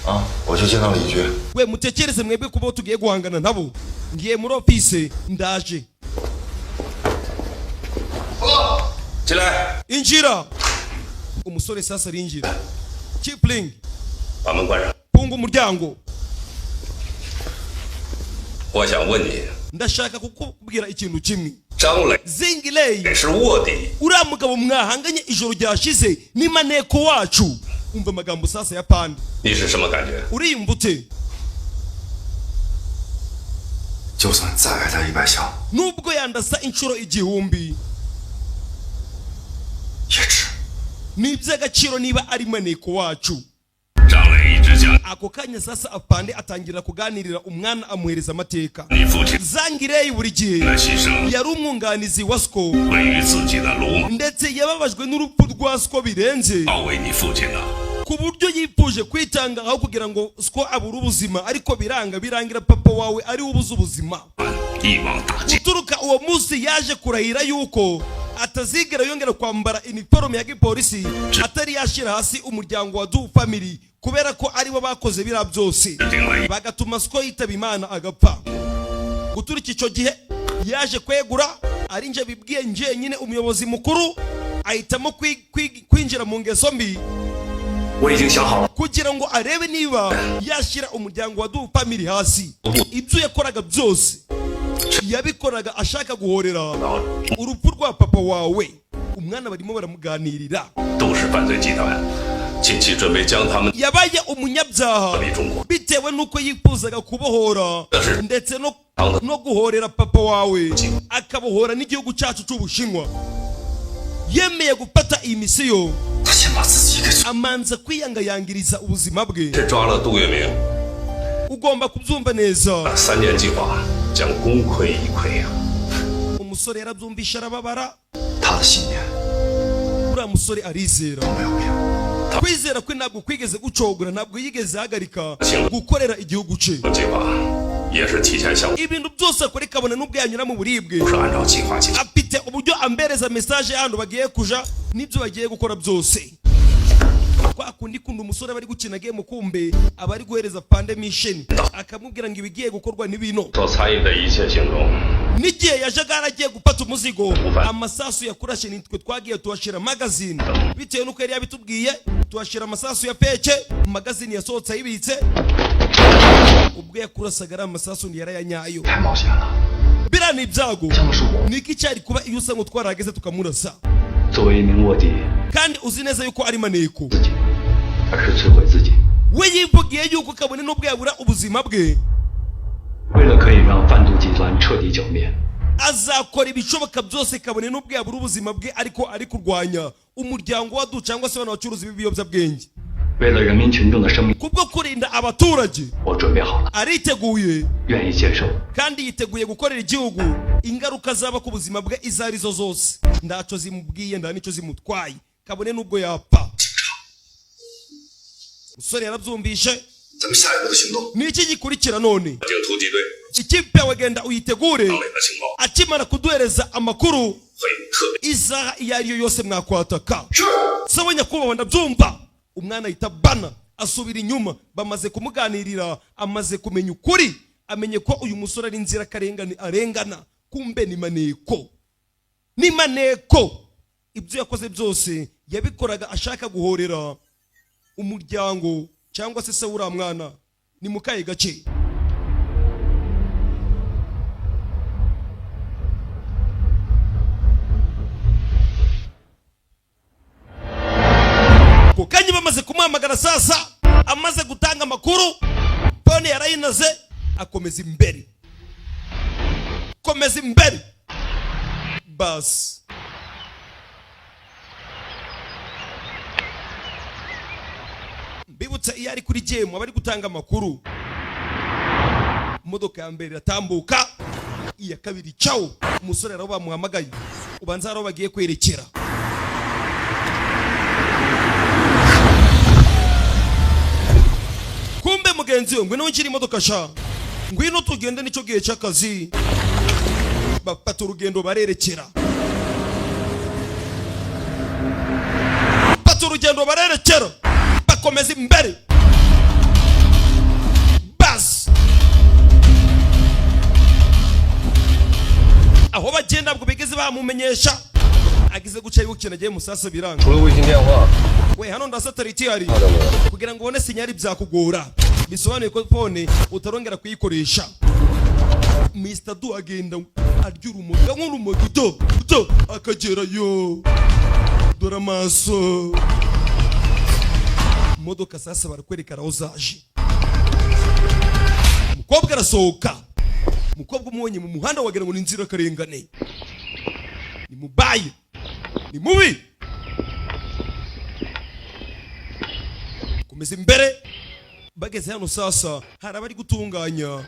啊，我去见到李局。 we mutekereze mwebwe kuba tugiye guhangana nabo. ngiye muri office ndaje. 进来， injira. umusore sasa arinjira. Kipling, 把门关上。 funga umuryango. 我想问你， ndashaka kukubwira ikintu kimwe. 张磊 Zingilei 也是卧底， uriya mugabo mwahanganye ijoro ryashize ni maneko wacu. umva amagambo sasa ya pandi. 你是什么感觉？ uriyumva ute? 就算再挨他100枪， nubwo yandasa inshuro igihumbi 也值。 ni iby'agaciro niba ari maneko wacu. 张磊一直讲 ako kanya sasa apande atangira kuganirira umwana amuhereza amateka. 你父亲 Zangilei buri gihe 的牺牲 yari umwunganizi wa SCO 位于自己的鲁莽， ndetse yababajwe n'urupfu rwa SCO birenze 保卫你父亲的。 ku buryo yifuje kwitanga aho kugira ngo SCO abure ubuzima, ariko birangira papa wawe ari ubuze ubuzima. 一网打尽。 uturuka uwo munsi yaje kurahira yuko atazigera yongera kwambara iniforume ya gipolisi atari yashira hasi umuryango wa Du Family, kubera ko aribo bakoze bira byose bagatuma SCO yitaba Imana agapfa. guturika icyo gihe yaje kwegura, ari nje bibwiye nje nyine umuyobozi mukuru ahitamo kwinjira mu ngeso mbi 我已经想好了， kugira ngo arebe niba yashyira umuryango wa Du Family hasi. ibyo yakoraga byose yabikoraga ashaka guhorera urupfu rwa papa wawe. umwana barimo baramuganirira. 都是犯罪集团，近期准备将他们 yabaye umunyabyaha 离中国。 bitewe nuko yifuzaga kubohora ndetse no guhorera papa wawe, akabohora n'igihugu cyacu cy'Ubushinwa. yemeye gufata iyi misiyo 他先把自己给做。 amanza kwiyangayangiriza ubuzima bwe. 是抓了杜月明， ugomba kubyumva neza. 3年计划将功亏一篑啊！ umusore yarabyumvisha arababara. 他的信念 uriya musore arizera. 没有变。 kwizera kwe ntabwo kwigeze gucogora, ntabwo yigeze ahagarika gukorera igihugu cye. 计划也是提前向， ibintu byose akora kabone n'ubwo yanyura mu buribwe 不是按照计划进行。 afite uburyo ambereza message y'ahantu bagiye kuja n'ibyo bagiye gukora byose. kwa kundi kunda umusore bari gukina game kumbe abari guhereza pande mission akamubwira ngo ibigiye gukorwa n'ibino. 所参与的一切行动， n'igihe yajaga aragiye gufata umuzigo amasasu yakurashe nitwe twagiye tuhashira magazine, bitewe nuko yari yabitubwiye tuhashira amasasu ya peke. magazine yasohotse ayibitse, ubwo yakurasaga ari amasasu ndi yarayanyayo. 太冒险了， biriya ni ibyago. 这么说， niki cyari kuba iyo usa ngo twarahageze tukamurasa 作为一名卧底， kandi uzi neza yuko ari maneko. 自己，而是摧毁自己。 we yivugiye yuko kabone n'ubwo yabura ubuzima bwe 为了可以让贩毒集团彻底剿灭， azakora ibishoboka byose kabone n'ubwo yabura ubuzima bwe, ariko ari kurwanya umuryango wa Du cyangwa se abantu bacuruzi b'ibiyobyabwenge. 为了人民群众的生命， kubwo kurinda abaturage 我准备好了， ariteguye 愿意接受。 kandi yiteguye gukorera igihugu. ingaruka zaba ku buzima bwe izo arizo zose ntacyo zimubwiye, nta nicyo zimutwaye kabone n'ubwo yapfa. umusore yarabyumvishe. 咱们下一步的行动， niki gikurikira none? 警突击队 ikipe yawe genda uyitegure. 张磊的情报 akimara kuduhereza amakuru 会特别 isaha iyo ari yo yose mwakwataka. sawa nyakubahwa ndabyumva. umwana ahita bana asubira inyuma. bamaze kumuganirira amaze kumenya ukuri, amenye ko uyu musore ari inzirakarengane arengana. kumbe ni maneko, ni maneko. ibyo yakoze byose yabikoraga ashaka guhorera umuryango cyangwa se uriya mwana. ni mu kahe gace? kanya bamaze kumuhamagara sasa amaze gutanga amakuru pone yarayinaze akomeza imbere komeza imbere bas mbibutsa iyo ari kuri gemu abari gutanga amakuru imodoka ya mbere iratambuka iya kabiri cawo umusore rero bamuhamagaye ubanza rero bagiye kwerekera kumbe mugenzi we ngwino nkiri imodoka sha ngwino tugende nicyo gihe cy'akazi bafata urugendo barerekera bafata urugendo barerekera bakomeza imbere bas aho bagenda bwo bigeze bamumenyesha agize guca yibukina agiye musasa biranga we hano nda satellite yari kugira ngo ubone sinyari byakugora bisobanuye ko phone utarongera kuyikoresha Mr. Du agenda aryura umuga nk'urumogi to akagera yo dore amaso imodoka sasa barakwerekana aho zaje umukobwa arasohoka umukobwa umubonye mu muhanda wagira ngo ni inzira karengane ni mubaye ni mubi komeza imbere bageze hano sasa hari abari gutunganya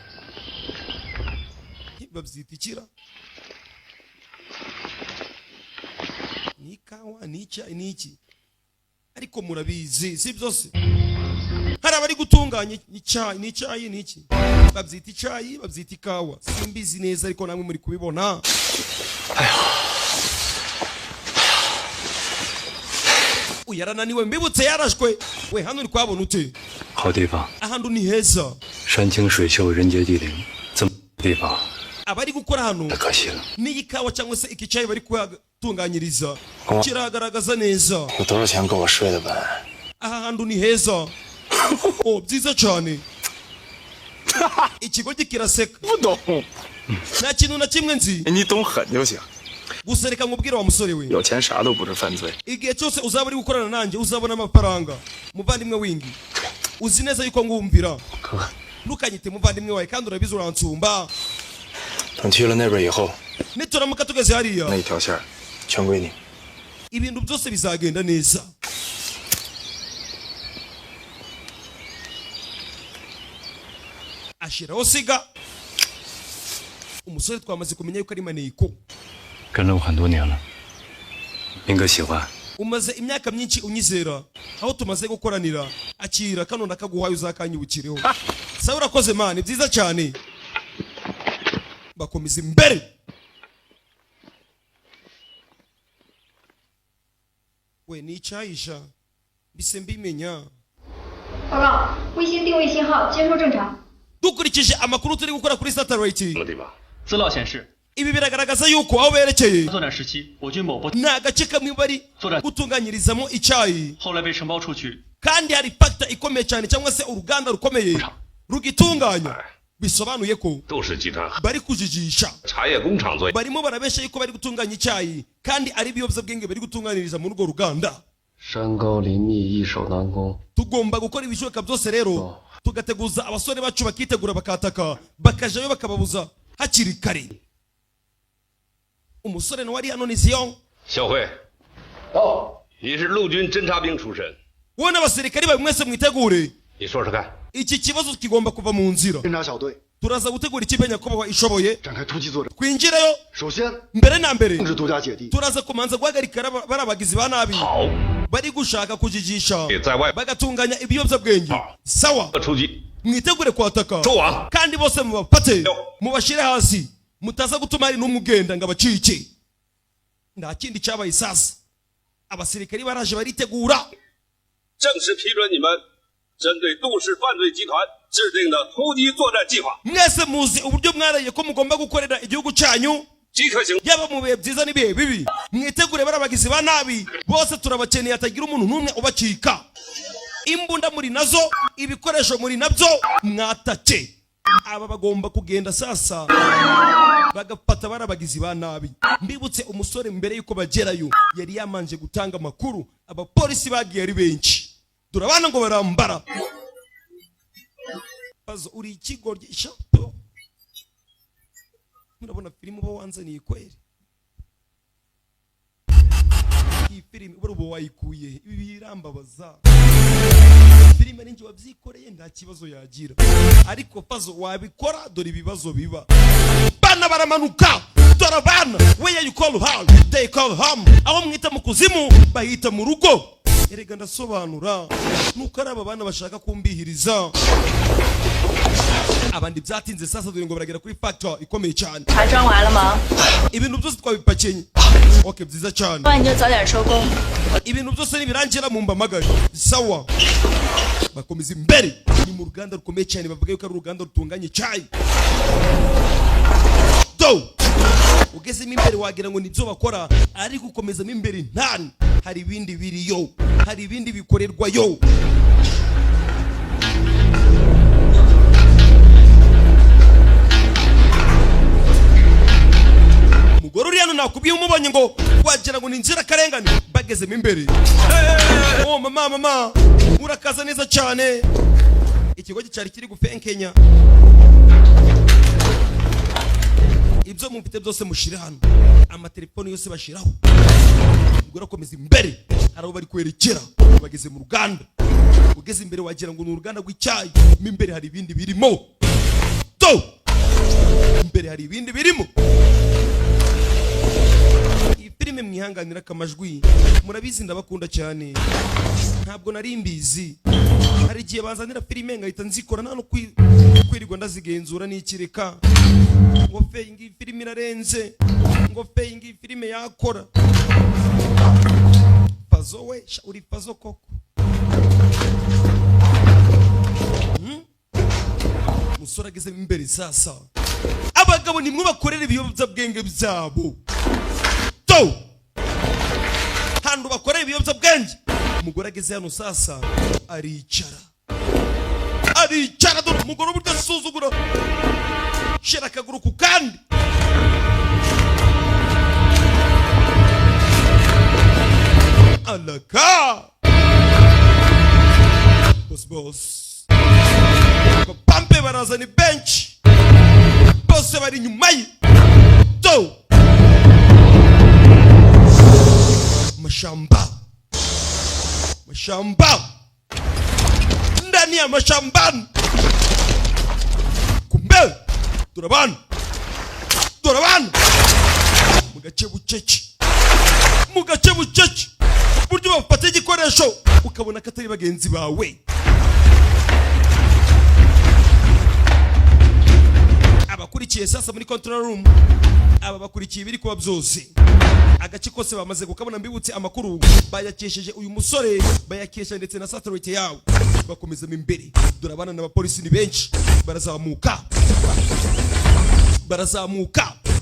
babyita ikira ni kawa ni iki ariko murabizi si byose hari abari gutunganya icyayi ni iki babyita icyayi babyita ikawa simbizi neza ariko namwe muri kubibona uyarananiwe mbibutse yarashwe we hano uri kwabona ute 好地方 ahantu ni heza 山清水秀人杰地灵这么地方 abari gukora hano 太可惜了 ni ikawa cyangwa se iki cyayi bari kuhatunganyiriza kiragaragaza neza 有多少钱够我睡的本？ aha hantu ni heza oh byiza cyane ikigo kiraseka 不懂， nta kintu na kimwe nzi 你懂狠就行。 gusa reka nkubwire wa musore we 有钱啥都不是犯罪。 igihe cyose uzaba uri gukorana nanjye uzabona amafaranga muvandimwe wingi uzi neza yuko ngumvira ntukanyite muvandimwe wawe kandi urabizi uransumba 等去了那边以后， nituramuka tugeze hariya 那一条线全归你。 ibintu byose bizagenda neza ashiraho siga umusore twamaze kumenya yuko ari maneko 跟了我很多年了，明哥喜欢。 umaze imyaka myinshi unyizera aho tumaze gukoranira akira kano nakaguhaye uzakanyibukireho sawa urakoze mani byiza cyane bakomeza imbere we ni icyayisha bise mbimenya 报告，卫星定位信号接收正常。 dukurikije amakuru turi gukora kuri satellite 资料显示， ibi biragaragaza yuko aho berekeye 作战时期我军某部 ni agace kamwe bari gutunganyirizamo icyayi 后来被承包出去， kandi hari factor ikomeye cyane cyangwa se uruganda rukomeye rugitunganya bisobanuye ko 都是集团 bari kujijisha 茶叶工厂做。 barimo barabesha yuko bari gutunganya icyayi kandi ari ibiyobyabwenge bari gutunganiriza muri urwo ruganda 山高林密，易守难攻。 tugomba gukora ibishoboka byose rero tugateguza abasore bacu bakitegura bakataka bakajayo bakababuza hakiri kare umusore nawe ari hano ni Zion 小慧，到，你是陆军侦察兵出身， wowe n'abasirikari bawe mwese mwitegure 你说说看。 iki kibazo kigomba kuva mu nzira 侦察小队 turaza gutegura ikipe nyakubahwa ishoboye 展开突击作战。 twinjireyo 首先， mbere na mbere 控制独家姐弟， turaza kumanza guhagarika bari abagizi ba nabi 好， bari gushaka kujijisha 在外 bagatunganya ibiyobyabwenge sawa 出击， mwitegure kwataka 收网。 kandi bose mubafate mubashire hasi mutaza gutuma hari n'umwe ugenda ngo abacike nta kindi cyabaye sasa abasirikari baraje baritegura 正式批准你们针对杜氏犯罪集团制定的突击作战计划， mwese muzi uburyo mwaraye ko mugomba gukorera igihugu cyanyu 即可行。 yaba mu bihe byiza n'ibihe bibi mwitegure bari abagizi ba nabi bose turabakeneye hatagira umuntu n'umwe ubacika imbunda muri nazo ibikoresho muri nabyo mwatake aba bagomba kugenda sasa bagafata bari abagizi ba nabi mbibutse umusore mbere yuko bagerayo yari yamanje gutanga amakuru abapolisi bagiye ari benshi turabana ngo barambara Fazo uri ikigoryi shapo. Murabona filime uba wanzaniye kweri. Iyi filime uba wayikuye ibi birambabaza. Filime ninjye wabyikoreye nta kibazo yagira. Ariko Fazo wabikora dore ibibazo biba. Bana baramanuka. Torabana, where you call home, they call home. Aho mwita mu kuzimu bahita mu rugo. Erega ndasobanura nuko araba bana bashaka kumbihiriza. Abandi byatinze sasa dore ngo baragera kuri factor ikomeye cyane. Ibintu byose twabipakenye. Okay, byiza cyane. Ibintu byose nibirangira mu mbamagari. Sawa. Bakomeza imbere ni mu ruganda rukomeye cyane bavuga yuko ari uruganda rutunganye cyayi. Do. Ugeze imbere wagira ngo nibyo bakora ari gukomeza imbere ntani. Hari ibindi biriyo, hari ibindi bikorerwa yo. Mugoro uriano nakubwiye umubonye ngo wagira ngo ninjira karengane bageze imbere. Oh mama urakaza neza cyane. Ikigo cyari kiri gufenkenya. Ibyo mufite byose mushire hano. Amatelefoni yose bashiraho. Mugoro komeza imbere. Arabo bari kwerekera bageze mu ruganda. Ugeze imbere wagira ngo ni uruganda rw'icyayi. Imbere hari ibindi birimo. To! Imbere hari ibindi birimo. Iyi filime mwihanganira kamajwi. Murabizi ndabakunda cyane. Ntabwo nari mbizi. Hari igihe bazanira filime ngahita nzikora nano kwirirwa ndazigenzura n'ikireka. Ngo feyingi filime irarenze. Ngo feyingi filime yakora. Fazo we uri Fazo koko. Musora ageze imbere sasa. Abagabo nimwe bakorera ibiyobyabwenge byabo. To! Hando bakorera ibiyobyabwenge. Umugore ageze hano sasa aricara. Aricara dore umugore ubudasuzugura. Shira akaguru ku kandi. Alaka. Boss. Pampe baraza ni bench. Bose bari nyuma ye. To. Mashamba. Ndani ya mashambani. Kumbe. Turabana. Mugace bucece. Buryo bafata igikoresho ukabona katari bagenzi bawe. Abakurikiye sasa muri control room. Aba bakurikiye biri kuba byose. Agace kose bamaze kukabona mbibutse amakuru bayakesheje uyu musore bayakesha ndetse na satellite yawe. Bakomeza imbere. Durabana n'abapolisi ni benshi. Barazamuka.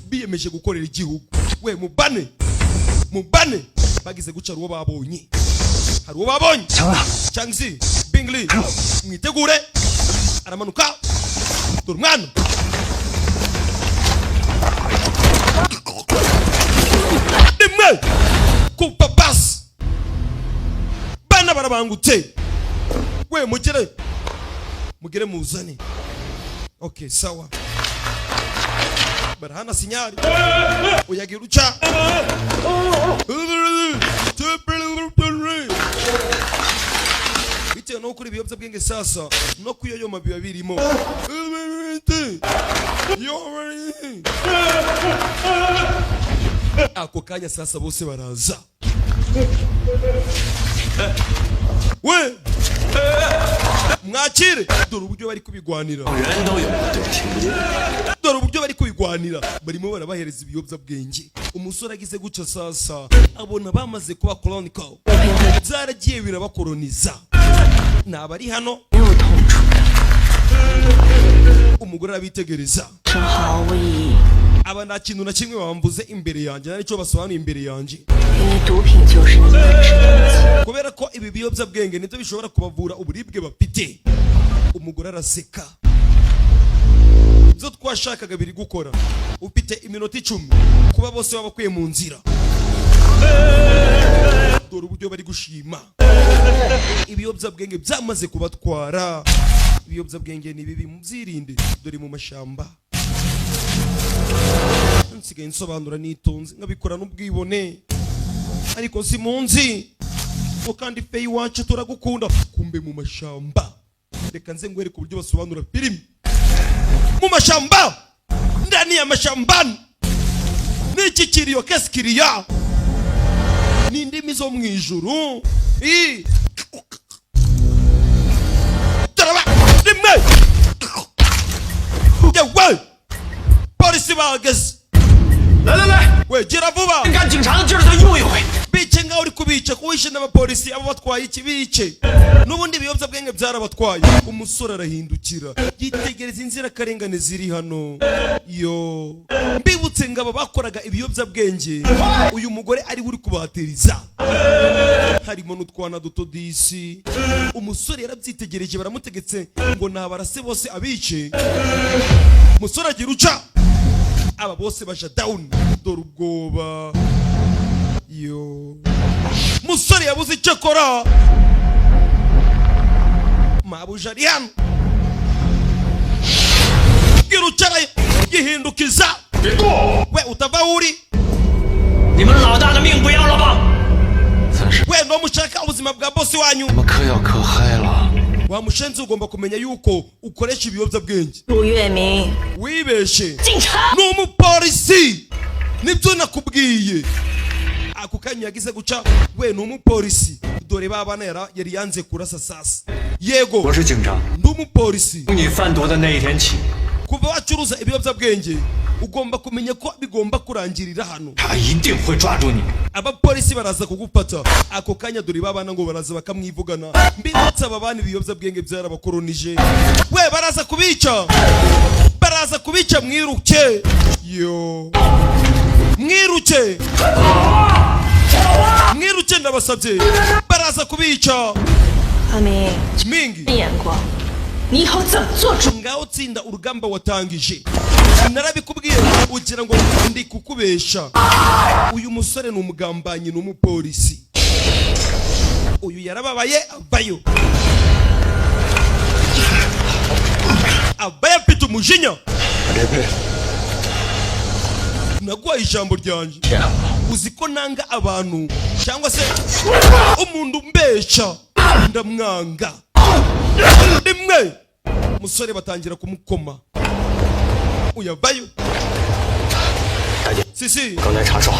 Biyemeje gukorera igihugu. We mubane. Bagize guca ruwo babonye. Hari uwo babonye. Changzi, Bingli. Mwitegure. Aramanuka. Durmano. Dimwe. Kupa bas. Bana barabangutse. We mugere muzane. Okay, sawa. Barahana sinyari. Uyagira uca. Bitewe no kuri ibiyobyabwenge sasa no kuyoyoma biba birimo. Ako kanya sasa bose baraza. We mwakire dore uburyo bari kubigwanira. Barimo barabahereza ibiyobyabwenge. Umusore agize guca sasa abona bamaze kuba colonical. Zaragiye birabakoloniza. Nabari hano. Umugore abitegereza. Aba nta kintu na kimwe bambuze imbere yanjye nari cyo basobanuye imbere yanjye. Kubera ko ibi biyobyabwenge nibyo bishobora kubavura uburibwe bafite. Umugore araseka. Ibyo twashakaga biri gukora. Ufite iminota 10 kuba bose babakwiye mu nzira. Dore uburyo bari gushima. ibiyobyabwenge byamaze kubatwara. Ibiyobyabwenge ni bibi, mubyirinde, dore mu mashamba. Nsigaye nsobanura nitonze nkabikora n'ubwibone, ariko si munzi ngo kandi fe iwacu turagukunda, kumbe mu mashamba. Reka nze ngwereke uburyo basobanura filimi mu mashamba. Ndani ya mashambani niki kiriyo kesikiriya ni indimi zo mu ijuru. Taraba rimwe yewe polisi bahageze. we gira vuba, 干警察的劲儿再用一回。 bice ngaho uri kubica kuwishe n'abapolisi abo batwaye iki bice. N'ubundi ibiyobyabwenge byarabatwaye. Umusore arahindukira yitegereza inzirakarengane ziri hano. Yo mbibutse ngo aba bakoraga ibiyobyabwenge uyu mugore ari uri kubahatiriza, harimo n'utwana duto disi. Umusore yarabyitegereje baramutegetse ngo nabarase bose abice. Umusore agira uca, aba bose baja down. Dore ubwoba. Yo musore yabuze icyo akora, mabuja ari hano. Girucara gihindukiza, we utava uri. 你们老大的命不要了吧？ we ndo mushaka ubuzima bwa bosi wanyu. 我们嗑药嗑嗨了。 wa mushenzi ugomba kumenya yuko ukoresha ibiyobyabwenge. 陆月明 wibeshe 警察 n'umupolisi, nibyo nakubwiye. Ako kanya yagize guca, we n'umupolisi. Dore babana yari yanze kurasa sasa. Yego 我是警察， n'umupolisi. 从你贩毒的那一天起， kuva wacuruza ibiyobyabwenge ugomba kumenya ko bigomba kurangirira hano. 他一定会抓住你。 Abapolisi baraza kugufata. Ako kanya dore babana ngo baraza bakamwivugana. Mbibutsa ababana ibiyobyabwenge byarabakoronije. We baraza kubica, baraza kubica, mwiruke. Yo mwiruke, mwiruke ndabasabye, baraza kubica. 阿明 mingi 眼光，你以后怎么做主？ ngaho tsinda urugamba watangije. Narabikubwiye ugira ngo ndi kukubesha. Uyu musore ni umugambanyi n'umupolisi. Uyu yarababaye avayo, avayo afite umujinya. Naguhaye ijambo ryanje, uzi ko nanga abantu cyangwa se umuntu mbesha ndamwanga. Rimwe musore batangira kumukoma, uyavayo. sisi 刚才查哨，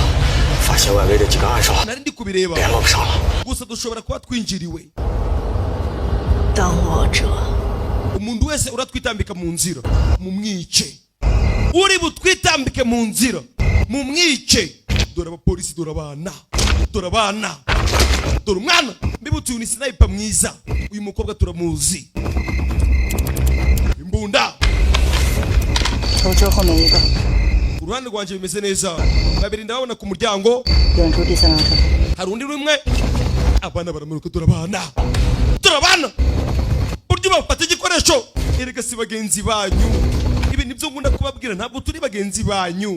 发现外围的几个暗哨 nari ndi kubireba 联络不上了。 gusa dushobora kuba twinjiriwe. 当我者 umuntu wese uratwitambika mu nzira mumwice, uri butwitambike mu nzira mumwice. Dore abapolisi, dore abana, dore abana, dore umwana. Mbibutse uyu ni sniper mwiza. Uyu mukobwa turamuzi, imbunda. 头车后面一个， uruhande rwanje bimeze neza. Babiri ndababona ku muryango, 远处第三辆车。 hari undi rumwe. Abana baramanuka, dore abana, dore abana. Buryo bafata igikoresho, erega si bagenzi banyu. Ibi nibyo ngunda kubabwira, ntabwo turi bagenzi banyu.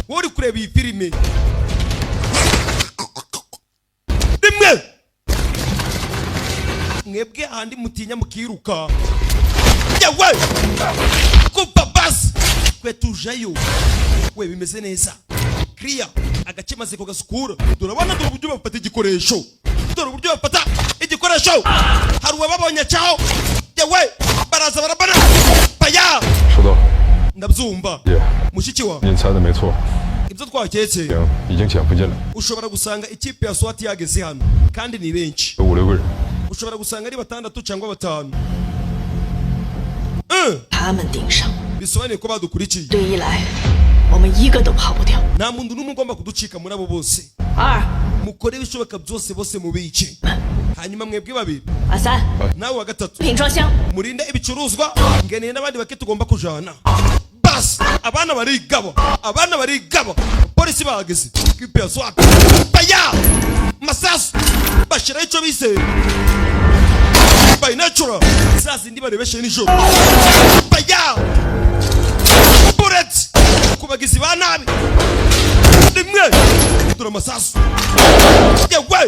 Wowe uri kureba iyi filime rimwe, mwebwe ahandi mutinya mukiruka. Yewe kuva basi twe tujayo. We bimeze neza, clear. Agace maze kugasukura. Dore abana, dore uburyo bafata igikoresho, dore uburyo bafata igikoresho. Hari uwababonye cyaho. Yewe baraza barabana baya. 收到。 ndabyumva 姐， mushiki wa 你猜的没错， ibyo twaketse 行，已经潜伏进来， ushobora gusanga ikipe ya SWAT yageze hano kandi ni benshi. 有5、6个人。 ushobora gusanga ari 6 cyangwa 5. 他们盯上， bisobanuye ko badukurikiye. 对一来，我们一个都跑不掉。 nta muntu n'umwe ugomba kuducika muri abo bose. 二， mukore ibishoboka byose bose mu bice. Hanyuma mwebwe babiri, 阿三， nawe wa gatatu, 品装箱， murinde ibicuruzwa. Ngeneye n'abandi bake tugomba kujana. Bas abana barigaba, abana barigaba. Polisi bahageze, ikipe ya SWAT baya masasu bashiraho icyo bise by natural, zazindi barebeshe nijoro. Baya bullet kubagizi ba nabi. Rimwe dore amasasu. Yewe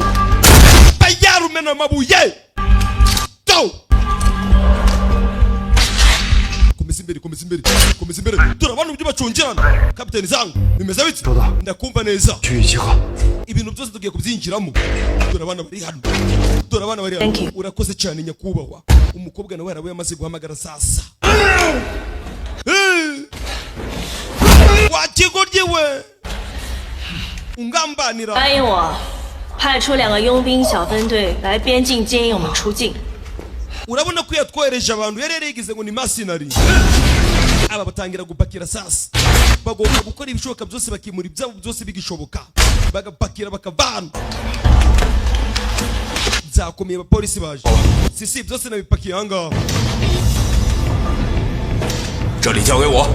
bayarumena amabuye go komeza imbere turabona uburyo bacungirana kapiteni zangu bimeze bite ndakumva neza ibintu byose tugiye kubyinjiramo turabana bari hano urakoze cyane nyakubahwa umukobwa nawe yarawe yamaze guhamagara sasa wakigoryewe ungambanira 答应我派出2个佣兵小分队来边境接应我们出境。 urabona ko yatwohereje abantu yari yigize ngo ni masinari aba batangira gupakira sasa bagomba gukora ibishoboka byose bakimura ibyabo byose bigishoboka bagapakira bakavana byakomeye abapolisi baje sisi byose nabipakiye ahangaha 这里交给我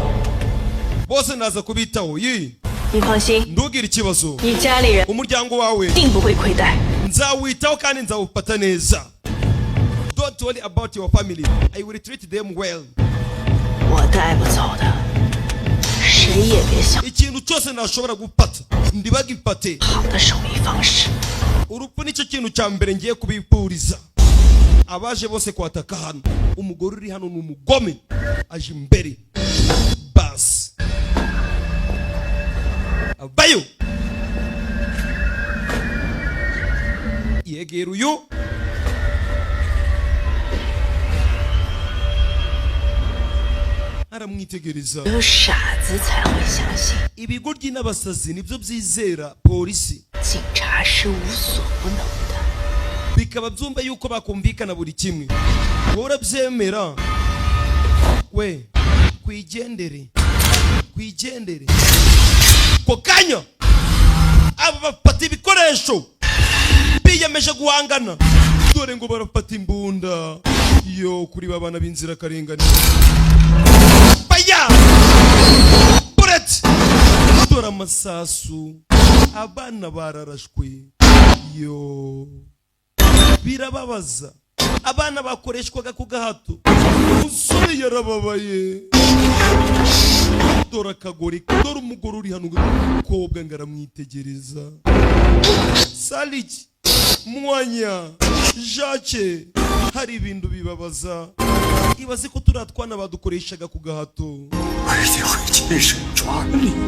bose naza kubitaho yi 你放心， ntugire ikibazo 你家里人 umuryango wawe 定不会亏待。 nzawitaho kandi nzawufata neza. Don't worry about your family. I will treat them well. 我带不走的，谁也别想。 ikintu cyose nashobora gufata ndibagifate. 好的守密方式。 urupfu nicyo kintu cya mbere ngiye kubipuriza. abaje bose kwataka hano umugore uri hano n'umugome aje imbere bas abayo yegera uyu aramwitegereza 只有傻子才会相信 ibigoryi n'abasazi nibyo byizera polisi 警察是无所不能的 bikaba byumva yuko bakumvikana buri kimwe wowe urabyemera we kwigendere ko kanya aba bafata ibikoresho biyemeje guhangana dore ngo barafata imbunda yo kuri babana b'inzira karengane baya buret dore amasasu abana bararashwe yo birababaza abana bakoreshwaga ku gahato umusore yarababaye dore akagore dore umugore uri hano umukobwa ngo aramwitegereza saliki mwanya jake hari ibintu bibabaza ibaze ko turatwana badukoreshaga ku gahato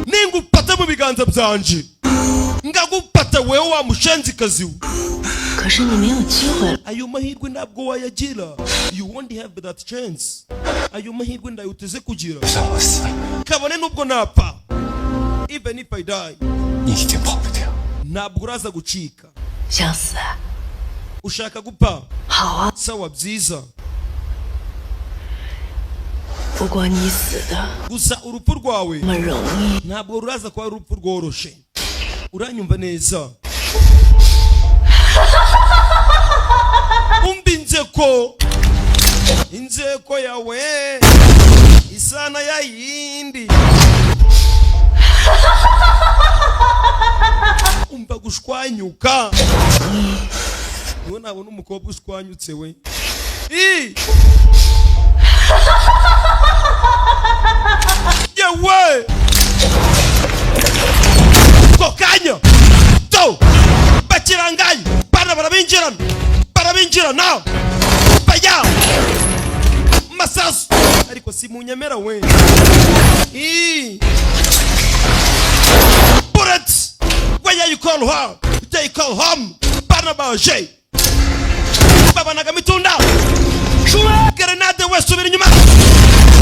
ningufata mu biganza byanje ngagufata wewe wa mushenzikazi we 可是你没有机会了 ayo mahirwe ntabwo wayagira you won't have that chance ayo mahirwe ndayuteze kugira kabone nubwo napfa even if I die 你已经跑不掉 ntabwo uraza gucika 想死 ushaka gupfa 好啊 sawa byiza 不过你死的 gusa urupfu rwawe 那么容易 ntabwo ruraza kuba urupfu rworoshe uranyumva neza umva inzeko yawe isana ya yindi umva gushwanyuka niwe nabona umukobwa ushwanyutse we yewe ko kanya to bakirangaye bana barabinjirana baya masasu ariko si munyemera we bullets where you call her they call him bana baje babanaga mitunda grenade we subira inyuma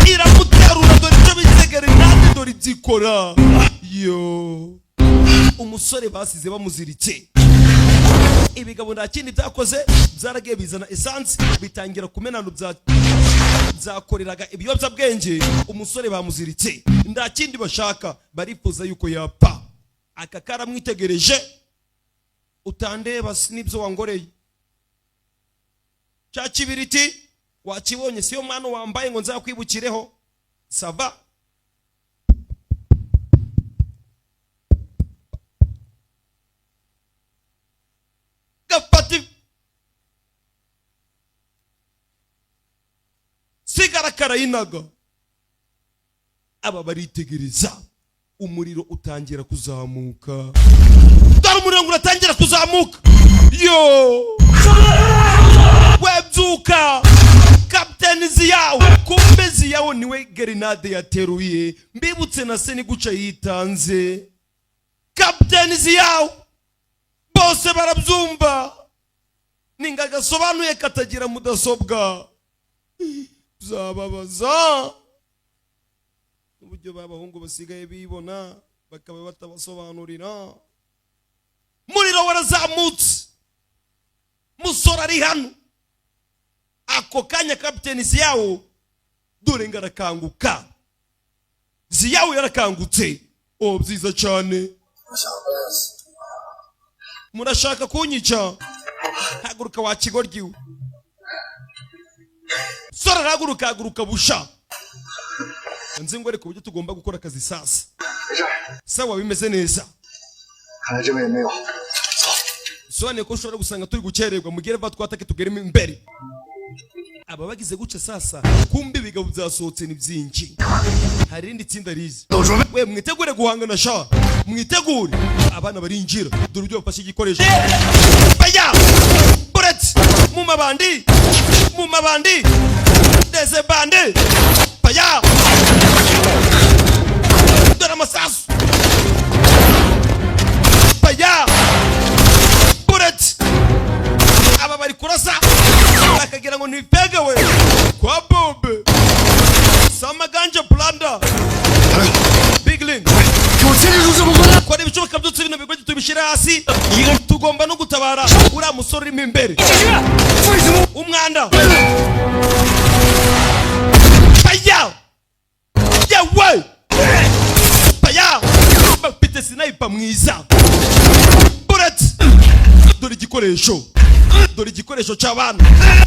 iramuterura dore icyo bise grenade dore zikora yo umusore basize bamuziritse ibigabo nta kindi byakoze byaragiye bizana essence bitangira kumenana byakoreraga ibiyobyabwenge umusore bamuziritse nta kindi bashaka barifuza yuko yapfa aka karamwitegereje utandeba nibyo wangoreye cya kibiriti wakibonye siyo mwana wambaye ngo nzakwibukireho sava gafati sigara karayinaga aba baritegereza umuriro utangira kuzamuka dore umuriro uratangira kuzamuka yo webyuka kapiteni Ziyawo kumbe Ziyawo niwe grenade yateruye mbibutse na se ni guca yitanze kapiteni Ziyawo bose barabyumva ninga Agasobanuye katagira mudasobwa zababaza uburyo babahungu basigaye bibona bakaba batabasobanurira muriro warazamutse musora ari hano ako kanya kapiteni Ziyawo dore ngarakanguka Ziyawo yarakangutse byiza cyane murashaka kunyica haguruka wa kigoryiwe sora haguruka busha nzi ngo ariko buryo tugomba gukora akazi sasa sawa bimeze neza soane ko ushobora gusanga turi gukererwa mugere batwatake tugere imbere aba bagize guca sasa kumbe bigabo byasohotse ni byinshi hari irindi tsinda rizi we mwitegure guhangana sha mwitegure abana barinjira dore ibyo bafashe igikoresho baya buret mu mabandi deze bande baya dore amasasu baya buret aba bari kurasa bakagira ngo ntipegewe kwa bombe samaganje blanda biglin kora ibishoboka byose bino bigo tubishira hasi tugomba no gutabara ura musore uri imbere umwanda paya yewe paya bapite sniper mwiza bullet dore igikoresho cy'abana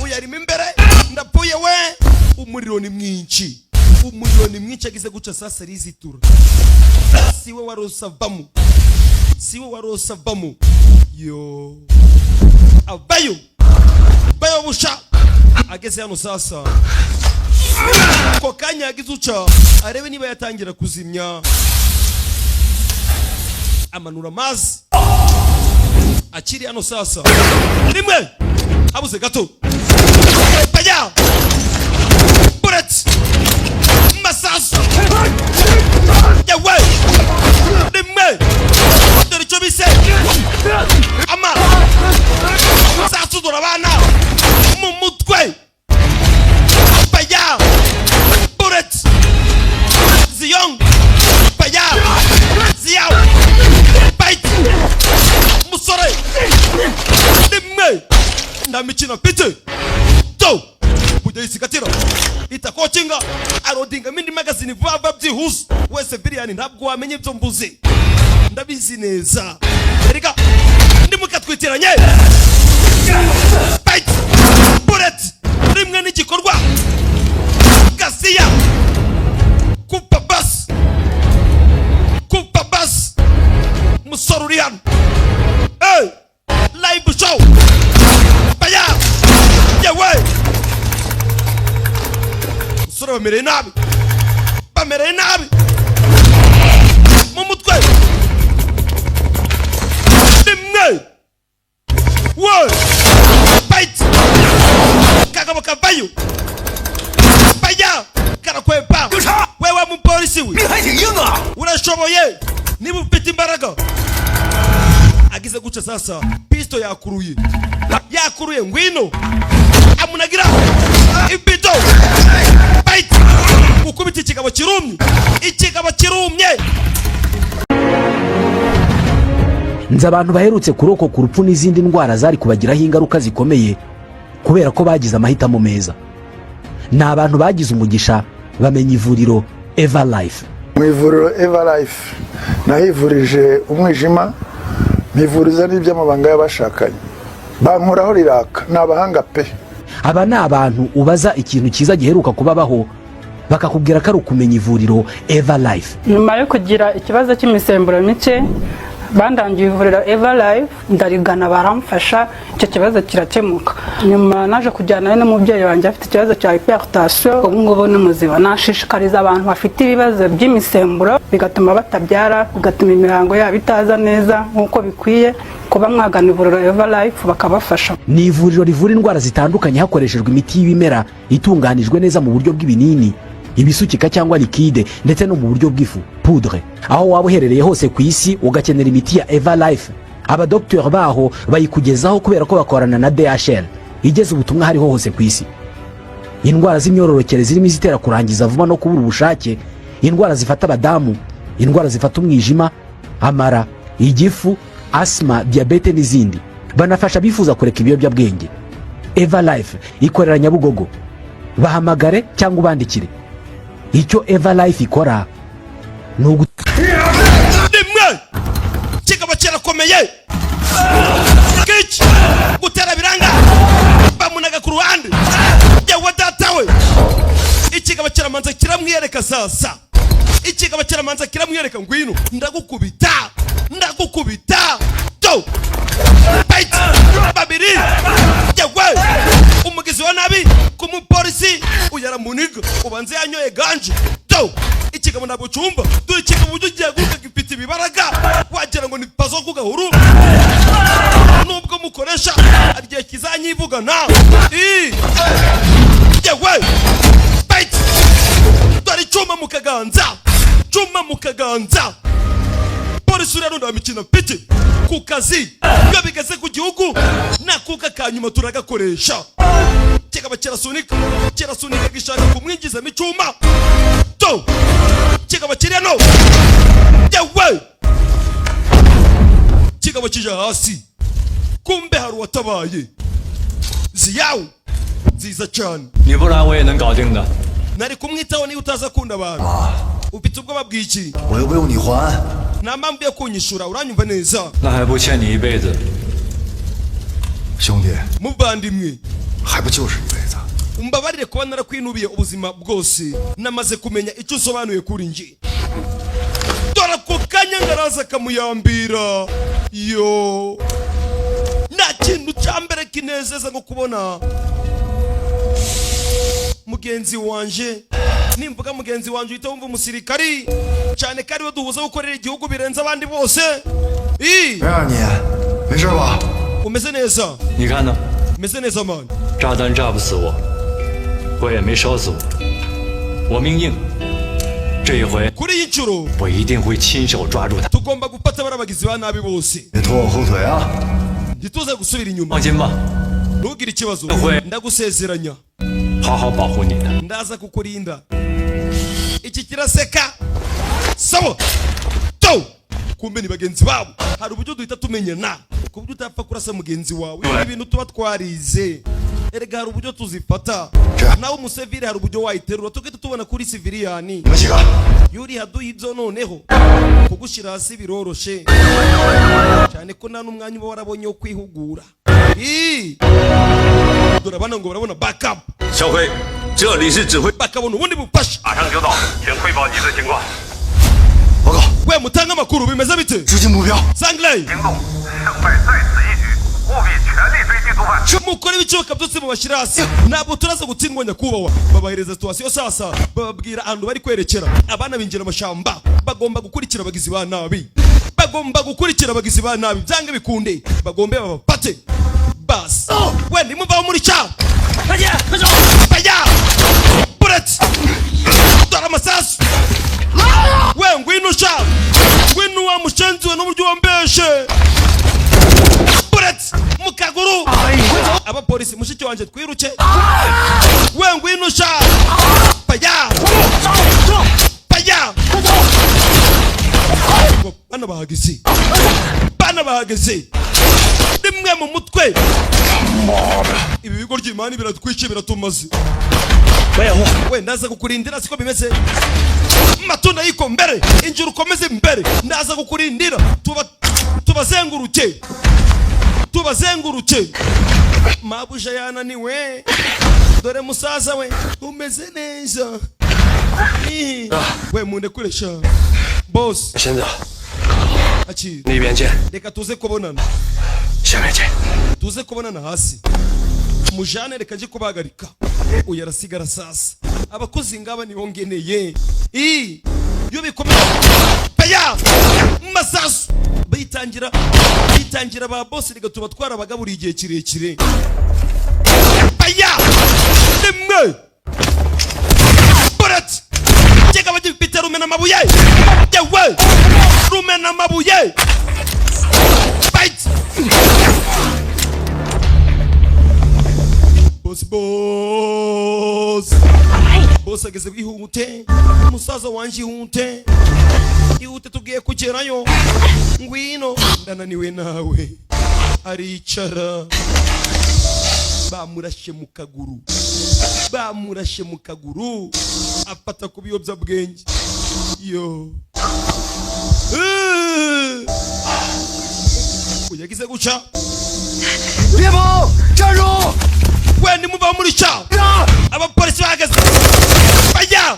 uyarimo imbere ndapuye we umuriro ni mwinshi agize guca sasa rizitura siwe warosavamo yo abayo busha ageze hano sasa ko kanya yagize uca arebe niba yatangira kuzimya amanura amazi akiri hano sasa rimwe habuze gato baya buret masasu yawe rimwe dore icyo bise ama sasu dore abana mu mutwe baya buret Ziyong baya Ziyawo bite musore rimwe ndamikina pite to bujya isikatira itakocinga arodinga mindi magazine vuba byihuse wese biriyani ntabwo wamenye ibyo mbuze ndabizi neza erega ndi mukatwitiranye bite bullet rimwe n'igikorwa gasiya kupa bas musore uri hano live show baya yewe musore bamereye nabi mu mutwe rimwe we bite kagabo kavayo baya karakwepa wewe mupolisi we urashoboye niba ufite imbaraga agize guca sasa pisto yakuruye ngwino amunagira ibito bite ukubita ikigabo kirumye nzi abantu baherutse kurokoka urupfu n'izindi ndwara zari kubagiraho ingaruka zikomeye kubera ko bagize amahitamo meza. Ni abantu bagize umugisha bamenya ivuriro Eva Life. Mu ivuriro Eva Life nahivurije umwijima, mpivuriza n'iby'amabanga y'abashakanye, bankuraho riraka, ni abahanga pe. Aba ni abantu ubaza ikintu cyiza giheruka kubabaho bakakubwira ko ari ukumenya ivuriro Eva Life. Nyuma yo kugira ikibazo cy'imisemburo mike bandangiye ivuriro Eva Life ndarigana baramfasha icyo kibazo kirakemuka. Nyuma naje kujyana n'umubyeyi wanjye afite ikibazo cya hypertension, ubu ngubu ni muzima. Nashishikariza abantu bafite ibibazo by'imisemburo bigatuma batabyara, bigatuma imihango yabo itaza neza nk'uko bikwiye, kuba mwagana ivuriro Eva Life bakabafasha. Ni ivuriro rivura indwara zitandukanye hakoreshejwe imiti y'ibimera itunganijwe neza mu buryo bw'ibinini, ibisukika cyangwa likide, ndetse no mu buryo bw'ifu poudre. Aho waba uherereye hose ku isi ugakenera imiti ya Eva Life, abadokiteri baho bayikugezaho kubera ko bakorana na DHL igeze ubutumwa hariho hose ku isi. Indwara z'imyororokere zirimo izitera kurangiza vuba no kubura ubushake, indwara zifata abadamu, indwara zifata umwijima, amara, igifu, asma, diabete n'izindi. Banafasha bifuza kureka ibiyobyabwenge. Eva Life ikorera Nyabugogo. Bahamagare cyangwa ubandikire. Icyo Eva Life ikora ni rimwe kikaba kirakomeye kici gutera biranga bamunaga ku ruhande yawe datawe. Ikigaba kiramanza kiramwiyereka sasa, ikigaba kiramanza kiramwiyereka ngwino ndagukubita do bait babiri yawe umugizi wa nabi kumupolisi uyaramuniga ubanze yanyoye ganje do. Ikigabo ntabwo cyumva dore ikigabo uburyo ugiye guruka gifite ibibaraga wagira ngo ni pazo ku gahuru, nubwo mukoresha argiye kizanyivugana yawe bait dore icyuma mu kaganza polisi rero ndamikina piti ku kazi iyo bigeze ku gihugu nakuka kanyuma turagakoresha. Kigaba kirasunika gishaka kumwinjizamo icyuma do. Kigaba kiri hano yawe, kigaba kija hasi, kumbe hari watabaye ziyawe nziza cyane. 你不然我也能搞定的。 nari kumwitaho niba utaza kunda abantu ufite ubwoba bw'iki? 我又不用你还。 nta mpamvu yo kunyishura, uranyumva neza? 那还不欠你一辈子。 兄弟， muvandimwe 还不就是一辈子？ umbabarire kuba narakwinubiye ubuzima bwose, namaze kumenya icyo usobanuye kuri njye. Dore ako kanya ngaraza kamuyambira yo, nta kintu cya mbere kinezeza nko kubona mugenzi wanje. Nimvuga mugenzi wanje uhita wumva umusirikari cyane ko ariwe duhuza gukorera igihugu birenze abandi bose. 没让你，没事吧？ umeze neza? 你看呢？ umeze neza man? 炸弹炸不死我，火也没烧死我，我命硬。这一回 kuri iyi nshuro 我一定会亲手抓住他。 tugomba gufata barabagizi ba nabi bose. 别拖我后腿啊！ ntituze gusubira inyuma. 放心吧， ntugire ikibazo, ndagusezeranya 好好保护你的。 ndaza kukurinda. Iki kiraseka sawa do. Kumbe ni bagenzi babo, hari uburyo duhita tumenyana ku buryo utapfa kurasa mugenzi wawe. Ibintu tuba twarize erega hari uburyo tuzifata. Nawe umusivili hari uburyo wayiterura tugahita tubona kuri siviliyani yuri haduye ibyo noneho kugushira hasi biroroshe cyane ko nta n'umwanya uba warabonye wo kwihugura. Dore abana ngo barabona backup. 小辉，这里是指挥， bakabona ubundi bufasha. 马上就到，请汇报你的情况。 报告。 we mutanga amakuru bimeze bite? 直进目标。 Sangley 行动，胜败在此一举，务必全力追击毒贩。 mukora ibicyoka byose mubashyira hasi, ntabwo turaza gutsindwa nyakubahwa. Babahiriza situwasiyo sasa, bababwira ahantu bari kwerekera. Abana binjira amashamba, bagomba gukurikira abagizi ba nabi, byange bikunde bagombe babapate bas. we nimuvaho muri cya bajya bullet dore amasasu. we ngwino sha, ngwino wa mushenzi we n'uburyo wambeshe bullet mu kaguru. Abapolisi mushiki wanje twiruke. we ngwino sha bajya bana bahageze rimwe mu mutwe. Ibi bigo ry'Imana biratwice biratumaze. we ndaza kukurindira siko bimeze. Matunda yiko mbere, injuru komeze mbere, ndaza kukurindira. tubazenguruke. Mabuja yananiwe, dore musaza we umeze neza. we munde kuresha boss. 现在那边见。 reka tuze kubonana 下面见。 tuze kubonana hasi mujane reka nje kubagarika uyu arasigara sasa abakozi ngaba nibo ngeneye iyo bikomeye paya masasu bitangira ba boss reka tubatwara abagaburiye igihe kirekire paya rimwe borat cheka bagipita rumena mabuye yewe rumena mabuye fight boss ageze bihute umusaza wanje ihute tugiye kugerayo ngwino ndananiwe nawe aricara bamurashe mu kaguru afata ku biyobyabwenge yo uyagize guca Bibo站住 weni muba muri cha abapolisi bahagaze baya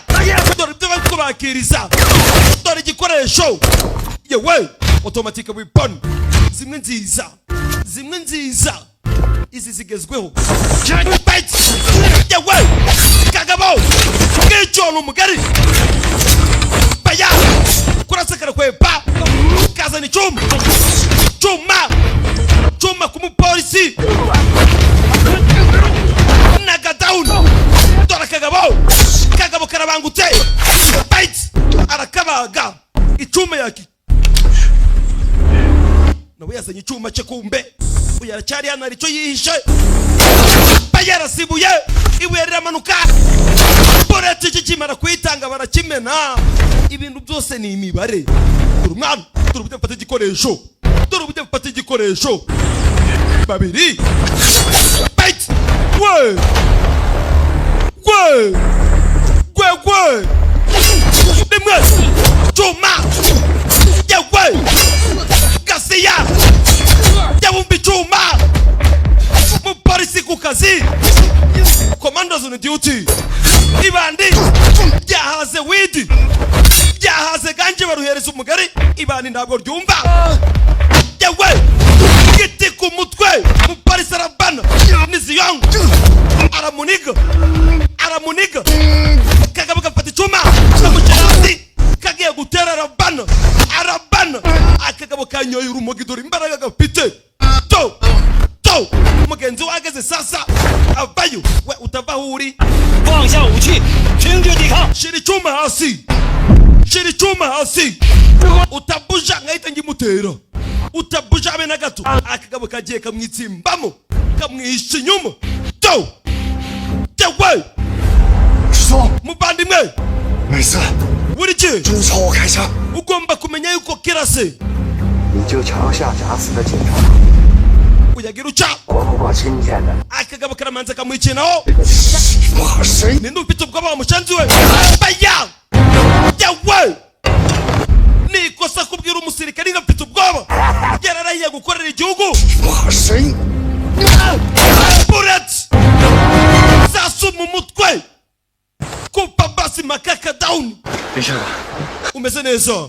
dore ibyo bari kubakiriza dore igikoresho yewe automatic weapon zimwe nziza izi zigezweho yewe kagabo kicona umugari baya kurasakara kwepa kazana icyuma ku mupolisi naga down dore kagabo karabangutse bite arakabaga icyuma yaki nawe yazanye icyuma cye kumbe uyu aracyari hano aricyo yihishe bayarasibuye ibuye riramanuka boreti kikimara kuyitanga barakimena ibintu byose ni imibare dore umwana dore uburyo mfata igikoresho babiri bite gwe rimwe cyuma yewe gasiya yabumba icyuma mupolisi ku kazi commandos on duty ibandi byahaze widi byahaze ganje baruhereza umugari ibandi ntabwo ryumva yewe giti ku mutwe mupolisi arabana niziyong aramuniga kagabo gafata icyuma kamugerasi kagiye gutera arabana akagabo kanyoye urumogi dore imbaraga gafite to mugenzi wageze sasa avayo we utava huri 放下武器，停止抵抗。 shira icyuma hasi utabuja ngahita ngimutera utabuja abe na gato akagabo kagiye kamwitsimbamo kamwihisha inyuma to yewe muvandimwe 没事， buri gihe 真朝我开枪， ugomba kumenya yuko kirase 你就桥下假死的警察， uyagira uca 活不过今天的。 akagabo karamanza kamwikinaho 骂谁？ ninde ufite ubwoba wa mushanzi we baya yewe nikosa kubwira umusirikare ngo afite ubwoba yararahiye gukorera igihugu 骂谁？ bullet sasu mu mutwe kupa basi makaka down 没事吧？ umeze neza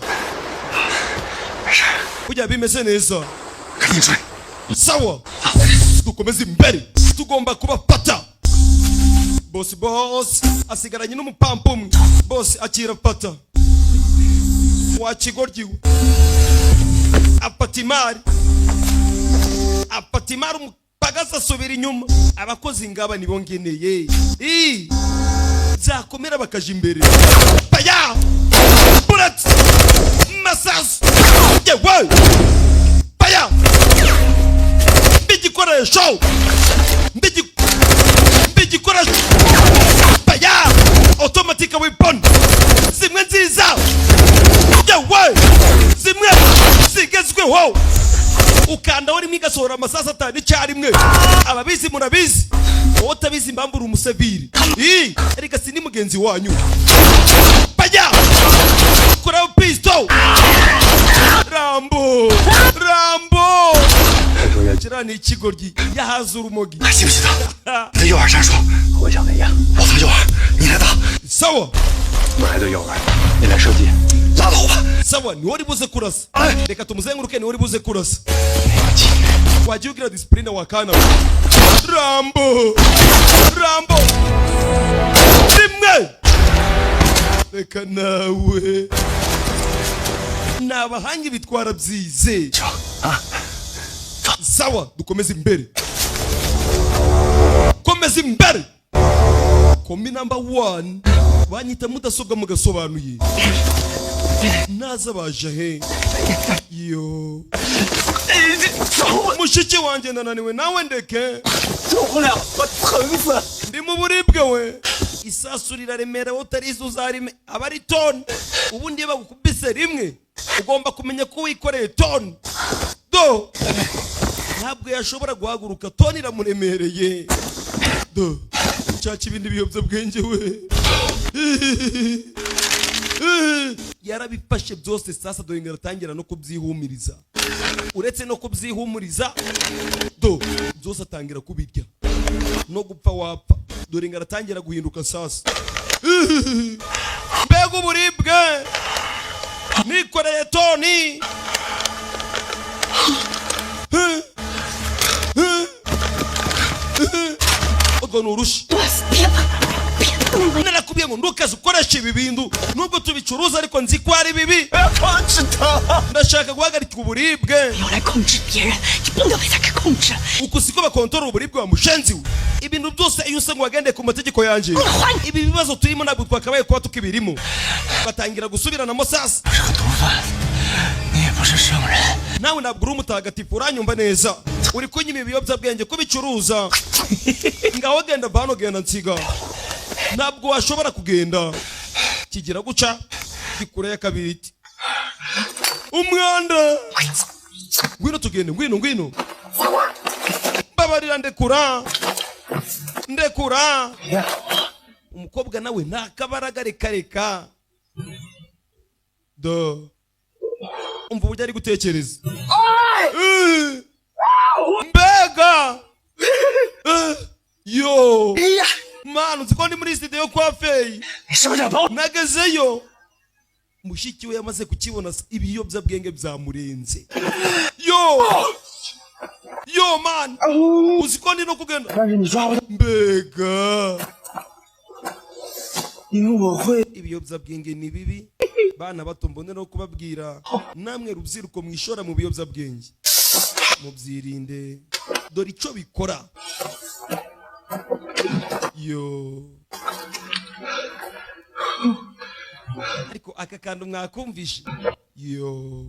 没事， ujya bimeze neza 赶紧睡。 sawa dukomeze imbere tugomba kubafata boss asigaranye n'umupampa umwe boss akira fata wakigoryiwe apatimari umupagaza asubira inyuma abakozi ngaba nibo ngeneye zakomera bakaja imbere paya bullet masasu yewe paya mbigikoresho paya automatic weapon zimwe nziza yewe zimwe zigezweho ukanda wari mwigasohora amasasu atanu icyarimwe ababizi murabizi wowe utabizi mbambura umuseviri erega sindi mugenzi wanyu paya kuraho pisto rambo kiriya ni ikigoryi yahaze urumogi 还记不记得？你的诱饵战术，我想怎样？我放诱饵，你来打。 sawa 我来对诱饵，你来射击。拉倒吧。sawa ni wari buze kurasa reka tumuzenguruke ni wari buze kurasa wagiye ugira discipline wakana Rambo rimwe reka nawe nabahangi bitwara byize sawa dukomeze imbere komeza imbere komi number 1 banyita mudasobwa mu Gasobanuye naza baje he yo mushiki wanje nananiwe nawe ndeke ndi mu buribwe we isasu riraremera utarizo uzarime abari ton ubundi bagukubise rimwe ugomba kumenya ko wikoreye ton do ntabwo yashobora guhaguruka ton iramuremereye do cyaki ibindi biyobya bwenge we yarabifashe byose sasa do ingaratangira no kubyihumiriza uretse no kubyihumuriza do byose atangira kubirya no gupfa wapfa dore ingaratangira guhinduka sasa mbega uburibwe nikoreye toni ubwo nurushi narakubwiye ngo ndukaze ukoresha ibi bintu nubwo tubicuruza ariko nzi ko ari bibi ndashaka guhagarika uburibwe uko siko bakontorora uburibwe wa mushenzi we ibintu byose iyo usa ngo wagendeye ku mategeko yanjye ibi bibazo turimo ntabwo twakabaye kuba tukibirimo batangira gusubiranamo sasa nawe ntabwo uri umutagatifu uranyumva neza uri kunyima ibiyobyabwenge ko bicuruza ngaho genda bano genda nsiga ntabwo washobora kugenda kigira guca gikure ya kabiri umwanda ngwino tugende ngwino babarira ndekura umukobwa nawe nakabaraga reka do umva uburyo ari gutekereza mbega yo manu nzi ko ndi muri studio kwa Fei nagezeyo mushiki we yamaze kukibona ibiyobyabwenge byamurenze yo man uzi ko ndi no kugenda mbega ibiyobyabwenge ni bibi bana bato mbone no kubabwira namwe rubyiruko mwishora mu biyobyabwenge mubyirinde dore ico bikora yo ariko aka kantu mwakumvishe yo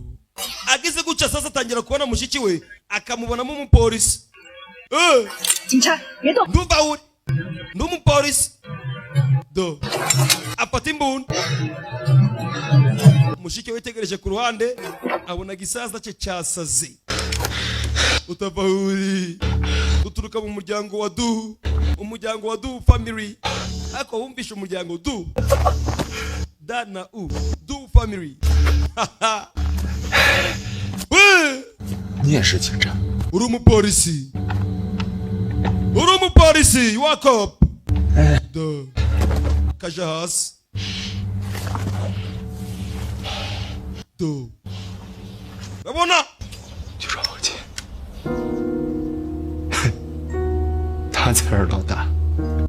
ageze guca sasa atangira kubona mushiki we akamubonamo umupolisi ndumva uri ndumupolisi do afata imbunda mushiki we yitegereje ku ruhande abona gisaza cye cyasaze utava uri uturuka mu muryango wa du family ako wumvisha umuryango du dana du family你也是警察 uri umupolisi wako do kaja hasi do babona 去抓我姐他才是老大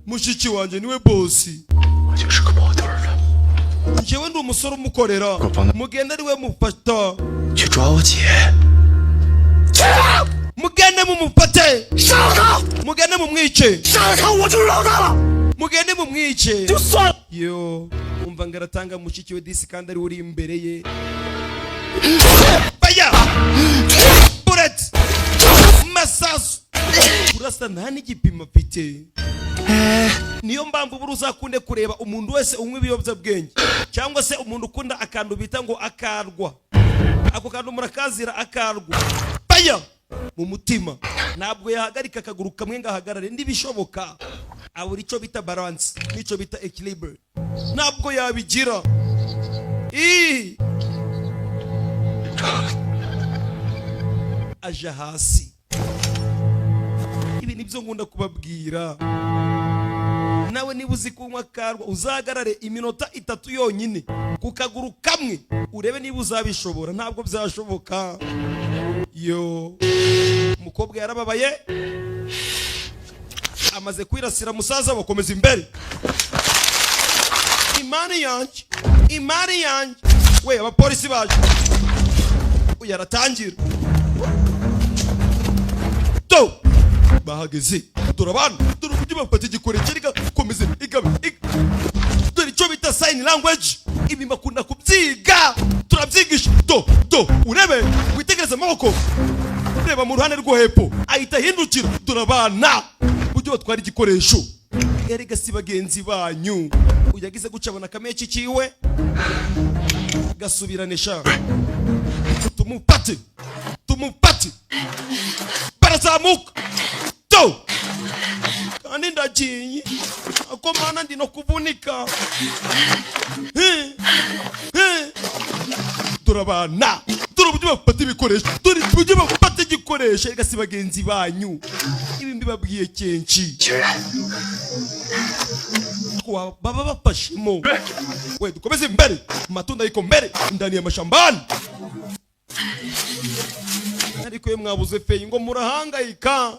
mushiki wanje niwe bosi 我就是个跑腿的 njyewe ndi umusore umukorera mugende ariwe mufata 去抓我姐 mugende mumufate 杀他 mugende mumwice 杀他我就是老大了 mugende mumwice 就算了 yo umva ngaratanga mushiki we disi kandi ari uri imbere ye baya bullet masasu urasa nta n'igipimo afite niyo mpamvu buri uzakunde kureba umuntu wese unywa ibiyobyabwenge cyangwa se umuntu ukunda akantu bita ngo akarwa ako kantu murakazira akarwa baya mu mutima ntabwo yahagarika akaguru kamwe ngahagarare ndibishoboka abura icyo bita balance n'icyo bita equilibre ntabwo yabigira aja hasi ibi nibyo nkunda kubabwira nawe niba uzi kunywa karwa uzagarare iminota 3 yonyine ku kaguru kamwe urebe niba uzabishobora. Ntabwo byashoboka. Yo umukobwa yarababaye amaze kwirasira musaza bakomeza imbere. Imani yanjye we abapolisi baje uyaratangira to bahageze turabana dore uburyo bafata igikoresho rika komeza igabe dore icyo bita sign language. Ibi bakunda kubyiga turabyigisha do urebe witegereza amaboko reba mu ruhande rwo hepfo ahita hindukira turabana uburyo batwara igikoresho. Erega si bagenzi banyu uyagize gucabona kameci ciwe gasubiranisha tumupate barazamuka to kandi ndagiye ako mana ndi no kuvunika. Turabana dore uburyo bafata ibikoresho dore uburyo bafata igikoresho. Erega si bagenzi banyu ibi mbibabwiye kenshi baba bafashimo. We dukomeze mbere matunda yiko mbere ndani ya mashambani. Ariko ye mwabuze feyi ngo murahangayika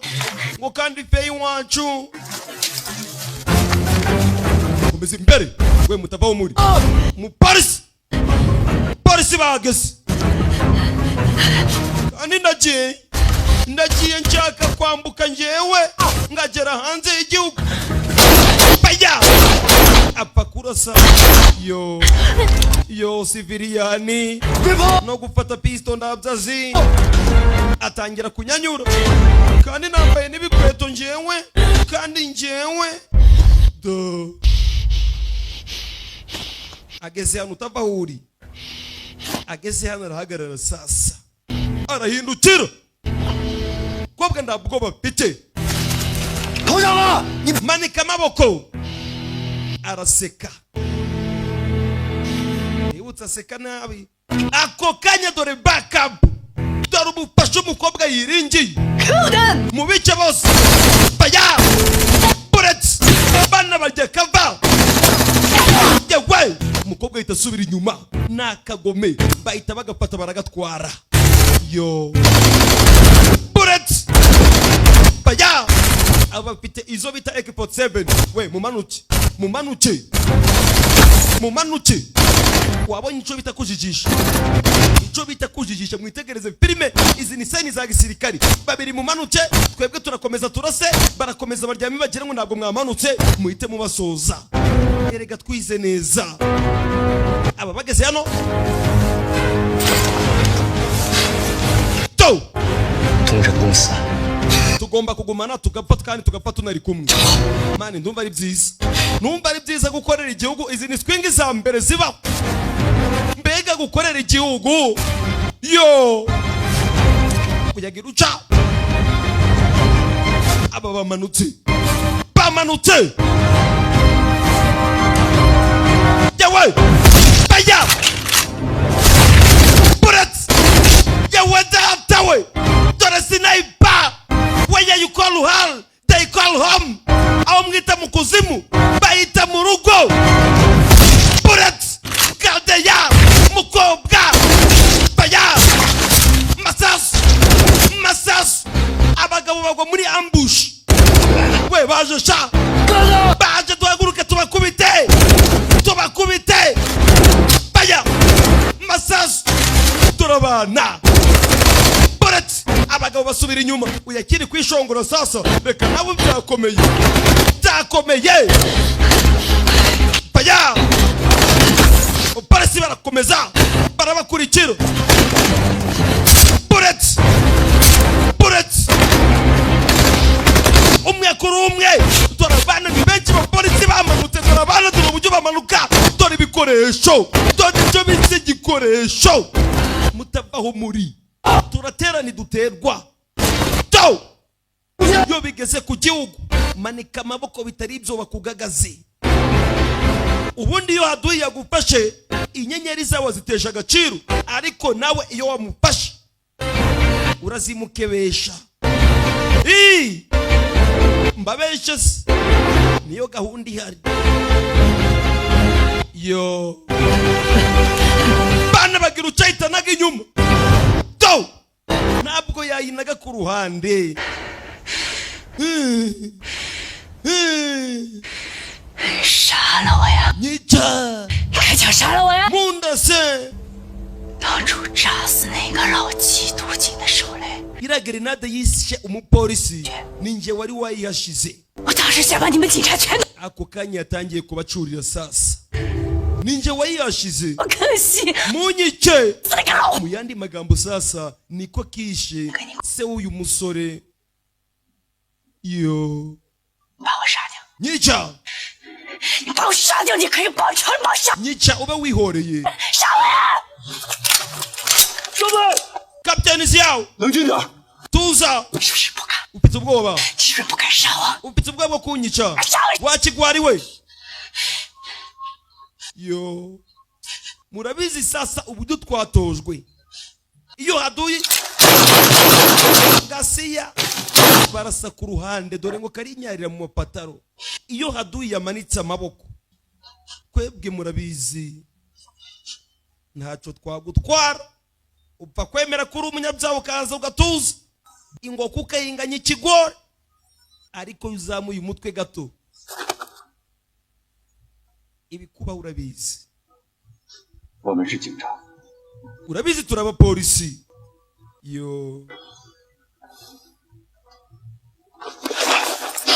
ngo kandi feyi wacu komeze mbere. We mutavaho muri mu polisi bageze kandi ndagiye nshaka kwambuka njyewe ngagera hanze y'igihugu baya apfa kurasa yo siviriyani no gufata pisto ndabyazi atangira kunyanyura kandi nambaye n'ibikweto njyewe ageze hano utavahuri ageze hano arahagarara sasa arahindukira kobwa ndabwo bafite manika amaboko araseka ibutsa seka nabi ako kanya dore backup dore umufasha umukobwa yiringiye mu bice bose baya bullets bana barya kava yewe umukobwa ahita asubira inyuma nakagome bahita bagafata baragatwara yo bullets baya abafite izo bita AK47 we mumanuke wabonye icyo bita kujijisha mwitegereze filime izi ni seni za gisirikari babiri mumanuke twebwe turakomeza turase barakomeza baryami bagira ngo ntabwo mwamanutse muhite mubasoza. Erega twize neza aba bageze hano to tugomba kugumana tugapfa kandi tugapfa tunari kumwe. Mani ndumva ari byiza gukorera igihugu. Izi ni swingi za mbere ziba mbega gukorera igihugu yo kuyagira uca aba bamanutse yawe baya bullets yawe dawe dore sniper where you call hell they call home aho mwita mu kuzimu bayita mu rugo. Bullets kaldeya mukobwa baya masasu abagabo bagwa muri ambush. We baje sha baje duhaguruke tubakubite baya masasu turabana. Bullets abagabo basubira inyuma uyakiri kwishongora sasa reka nabo byakomeye baya polisi barakomeza barabakurikira. Bullets umwe kuri umwe turabana ni benshi bapolisi bamanutse turabana dore uburyo bamanuka dore ibikoresho dore ibyo bise igikoresho mutavaho muri turaterana duterwa to yo bigeze ku gihugu manika amaboko bitari ibyo bakugagaze. Ubundi iyo haduye yagufashe inyenyeri zawe zitesha agaciro ariko nawe iyo wamufashe urazimukebesha mbabeshe niyo gahunda ihari. Yo bana bagira ucayitanaga inyuma do ntabwo yayinaga ku ruhande.杀了我呀！你这你还想杀了我呀？梦的是当初炸死那个老缉毒警的手雷， iriya grenade yishe umupolisi ninjye wari wayihashize. 我当时想把你们警察全都 ako kanya yatangiye kubacurira sasa ninjye wayihashize. 好可惜， munyice mu yandi magambo sasa niko kishe se w'uyu musore. Yo 把我杀掉， nyica 你把我杀掉，你可以保成把我杀 nyica ube wihoreye. 杀我呀！兄弟 kapiteni siyawe 冷静点， tuza 你是不是不敢？ ufite ubwoba 你是不是不敢杀我？ ufite ubwoba bwo kunyica wakigwariwe. Yo murabizi sasa uburyo twatojwe iyo haduye gasiya barasa ku ruhande dore ngo karinyarira mu mapataro. Iyo haduye yamanitse amaboko kwebwe murabizi ntacyo twagutwara upfa kwemera kuri umunyabyaha ukaza ugatuza ingoko ukayinganya ikigore ariko uzamuye umutwe gato ibikuba urabizi. 我们是警察， urabizi turaba polisi. Yo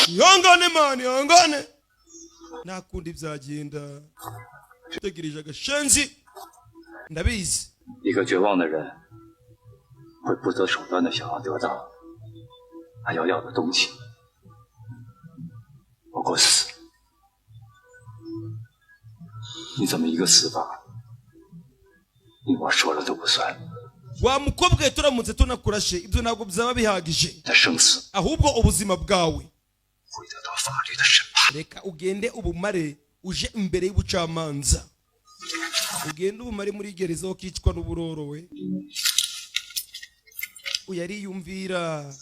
ihangane mani ihangane nta kundi byagenda utegereje agashenzi ndabizi. 一个绝望的人会不择手段的想要得到他要的东西，包括死。你怎么一个死法，你我说了都不算。 wa mukobwa turamutse tunakurashe ibyo ntabwo byaba bihagije 在生死 ahubwo ubuzima bwawe 会得到法律的审判。 reka ugende ubumare uje imbere y'ubucamanza ugende ubumare muri gereza ukicwa n'uburoro we uyariyumvira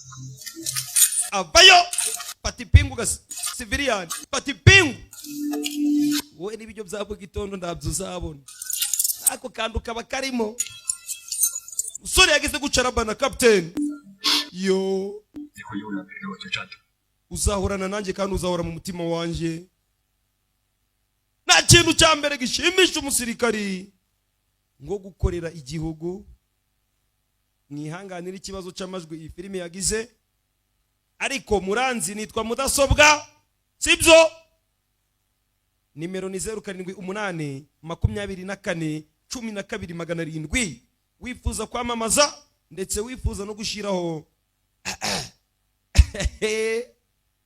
avayo patipingu gas civilian patipingu wowe n'ibyo byabo gitondo ndabyo uzabona ako kandu kaba karimo usore yageze gucarabana captain. Yo 你会永远陪着我去战斗。 uzahorana nanjye kandi uzahora mu mutima wanjye. nta kintu cya mbere gishimisha umusirikari ngo gukorera igihugu. mwihanganira ikibazo cy'amajwi iyi filime yagize ariko muranzi nitwa mudasobwa sibyo. nimero ni 078 24 12 700. wifuza kwamamaza ndetse wifuza no gushiraho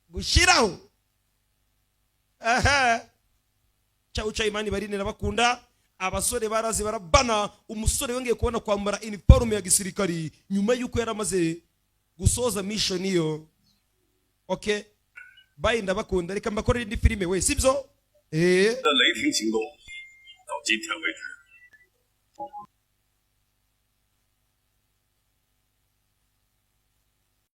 gushiraho cyawu cyayimani barinera bakunda abasore barazi barabana. umusore wongeye kubona kwambara uniforme ya gisirikari nyuma yuko yaramaze gusoza mission iyo. Okay bye ndabakunda reka mbakorera indi filime we sibyo. 的雷霆行动到今天为止